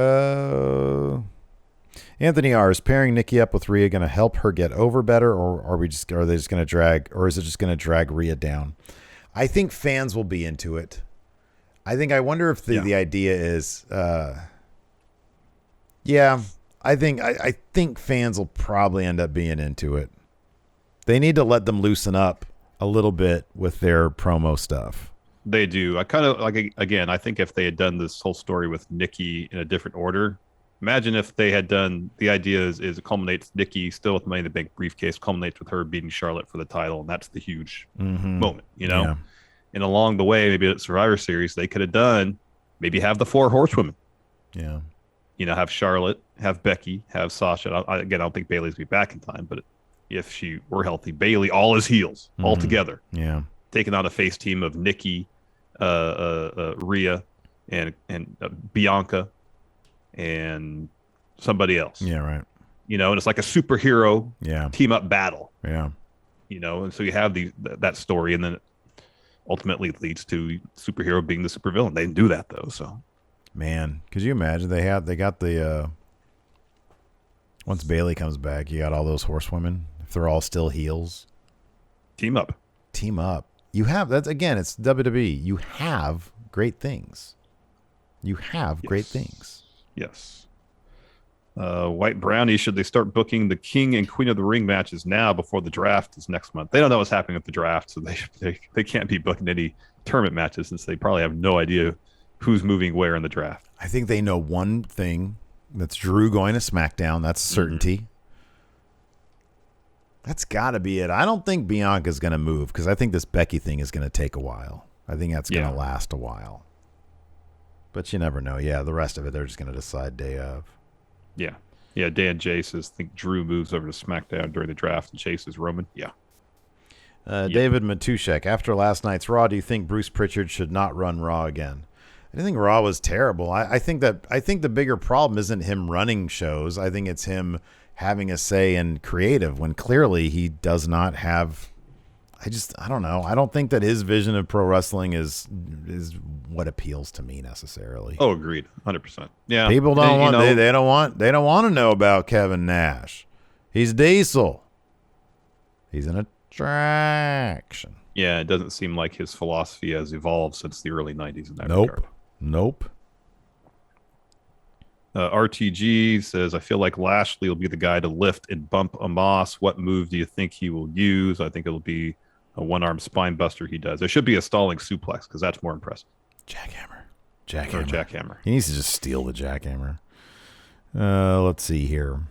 Anthony R, is pairing Nikki up with Rhea going to help her get over better, or are they just going to drag, or is it just going to drag Rhea down? I think fans will be into it. I wonder if the idea is, I think fans will probably end up being into it. They need to let them loosen up a little bit with their promo stuff. They do. I kind of like, again, I think if they had done this whole story with Nikki in a different order, imagine if they had done, the idea is it culminates Nikki still with Money in the Bank briefcase, culminates with her beating Charlotte for the title, and that's the huge moment, you know? Yeah. And along the way, maybe at Survivor Series, they could have done, maybe have the 4 horsewomen. Yeah. You know, have Charlotte, have Becky, have Sasha. I don't think Bayley's be back in time, but if she were healthy, Bayley, all his heels, all together. Yeah. Taking on a face team of Nikki, Rhea, and Bianca, and somebody else. Yeah, right. You know, and it's like a superhero team up battle. Yeah. You know, and so you have that story, and then it ultimately leads to superhero being the supervillain. They didn't do that though, so. Man, could you imagine they got the once Bayley comes back, you got all those horsewomen. If they're all still heels, team up. You have that's again. It's WWE. You have great things. Great things. Yes. White Brownie, should they start booking the King and Queen of the Ring matches now before the draft is next month? They don't know what's happening with the draft, so they can't be booking any tournament matches since they probably have no idea who's moving where in the draft. I think they know one thing. That's Drew going to SmackDown. That's a certainty. That's got to be it. I don't think Bianca's going to move because I think this Becky thing is going to take a while. I think that's going to last a while. But you never know. Yeah, the rest of it, they're just going to decide day of. Yeah. Yeah, Dan J says, think Drew moves over to SmackDown during the draft and chases Roman. Yeah. David Matushek, after last night's Raw, do you think Bruce Pritchard should not run Raw again? I think Raw was terrible. I think the bigger problem isn't him running shows. I think it's him having a say in creative when clearly he does not have. I don't know. I don't think that his vision of pro wrestling is what appeals to me necessarily. Oh, agreed, 100%. Yeah, people don't want. They don't want to know about Kevin Nash. He's Diesel. He's an attraction. Yeah, it doesn't seem like his philosophy has evolved since the early 90s in that regard. Nope. RTG says, I feel like Lashley will be the guy to lift and bump Amos. What move do you think he will use? I think it'll be a one-arm spine buster he does. There should be a stalling suplex because that's more impressive. Jackhammer. He needs to just steal the jackhammer. Let's see here.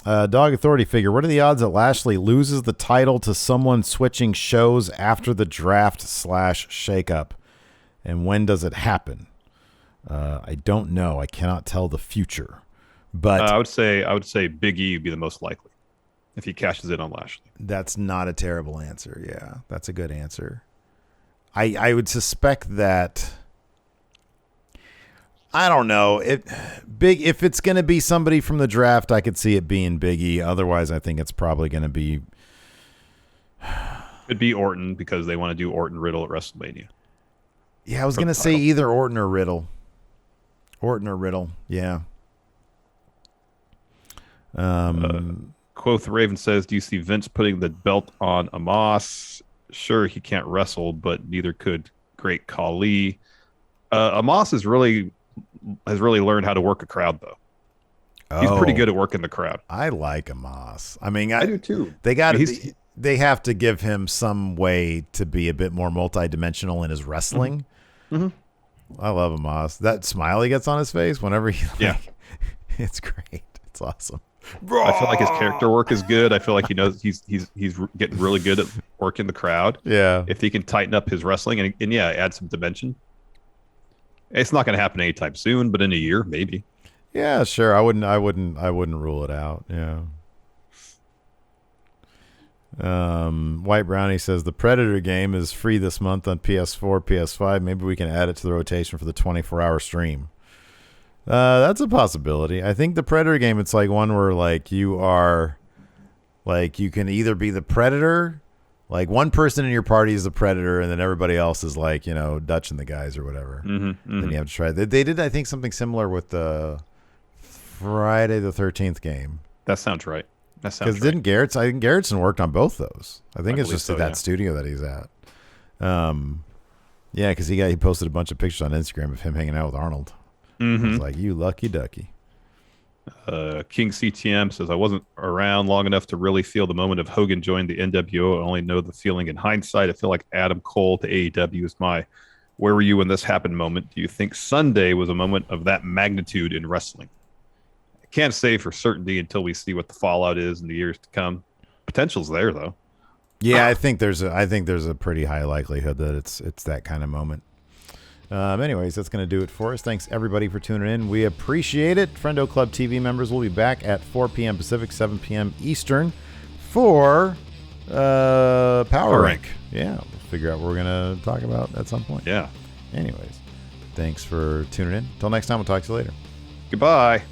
Dog Authority figure. What are the odds that Lashley loses the title to someone switching shows after the draft / shakeup? And when does it happen? I don't know. I cannot tell the future. But I would say Big E would be the most likely if he cashes in on Lashley. That's not a terrible answer. Yeah, that's a good answer. I would suspect that. I don't know. If it's going to be somebody from the draft, I could see it being Big E. Otherwise, I think it's probably going to be. It'd be Orton because they want to do Orton Riddle at WrestleMania. Yeah, I was going to say either Orton or Riddle. Yeah. Quoth Raven says, do you see Vince putting the belt on Amos? Sure, he can't wrestle, but neither could Great Khali. Amos has really learned how to work a crowd, though. He's pretty good at working the crowd. I like Amos. I mean, I do too. They have to give him some way to be a bit more multidimensional in his wrestling. Mm-hmm. I love Amos. That smile he gets on his face whenever he it's great. It's awesome. I feel like his character work is good. I feel like he knows he's getting really good at working the crowd. Yeah. If he can tighten up his wrestling and add some dimension. It's not going to happen anytime soon, but in a year maybe. Yeah, sure. I wouldn't rule it out. Yeah. White Brownie says the Predator game is free this month on PS4, PS5. Maybe we can add it to the rotation for the 24-hour stream. That's a possibility. I think the Predator game, it's like one where like you are, like you can either be the Predator, like one person in your party is the Predator, and then everybody else is like, you know, Dutch and the guys or whatever. Then you have to try. They did, I think, something similar with the Friday the 13th game. That sounds right. Because didn't Garrett's? I think Garrettson worked on both those. I think it's just that studio that he's at. Yeah, because he posted a bunch of pictures on Instagram of him hanging out with Arnold. I was like, you lucky ducky. King CTM says, I wasn't around long enough to really feel the moment of Hogan joined the NWO. I only know the feeling in hindsight. I feel like Adam Cole to AEW is my where were you when this happened moment. Do you think Sunday was a moment of that magnitude in wrestling? I can't say for certainty until we see what the fallout is in the years to come. Potential's there, though. Yeah, I think there's a pretty high likelihood that it's that kind of moment. Anyways, that's going to do it for us. Thanks, everybody, for tuning in. We appreciate it. Friendo Club TV members will be back at 4 p.m. Pacific, 7 p.m. Eastern for Power Rank. Yeah, we'll figure out what we're going to talk about at some point. Yeah. Anyways, thanks for tuning in. Until next time, we'll talk to you later. Goodbye.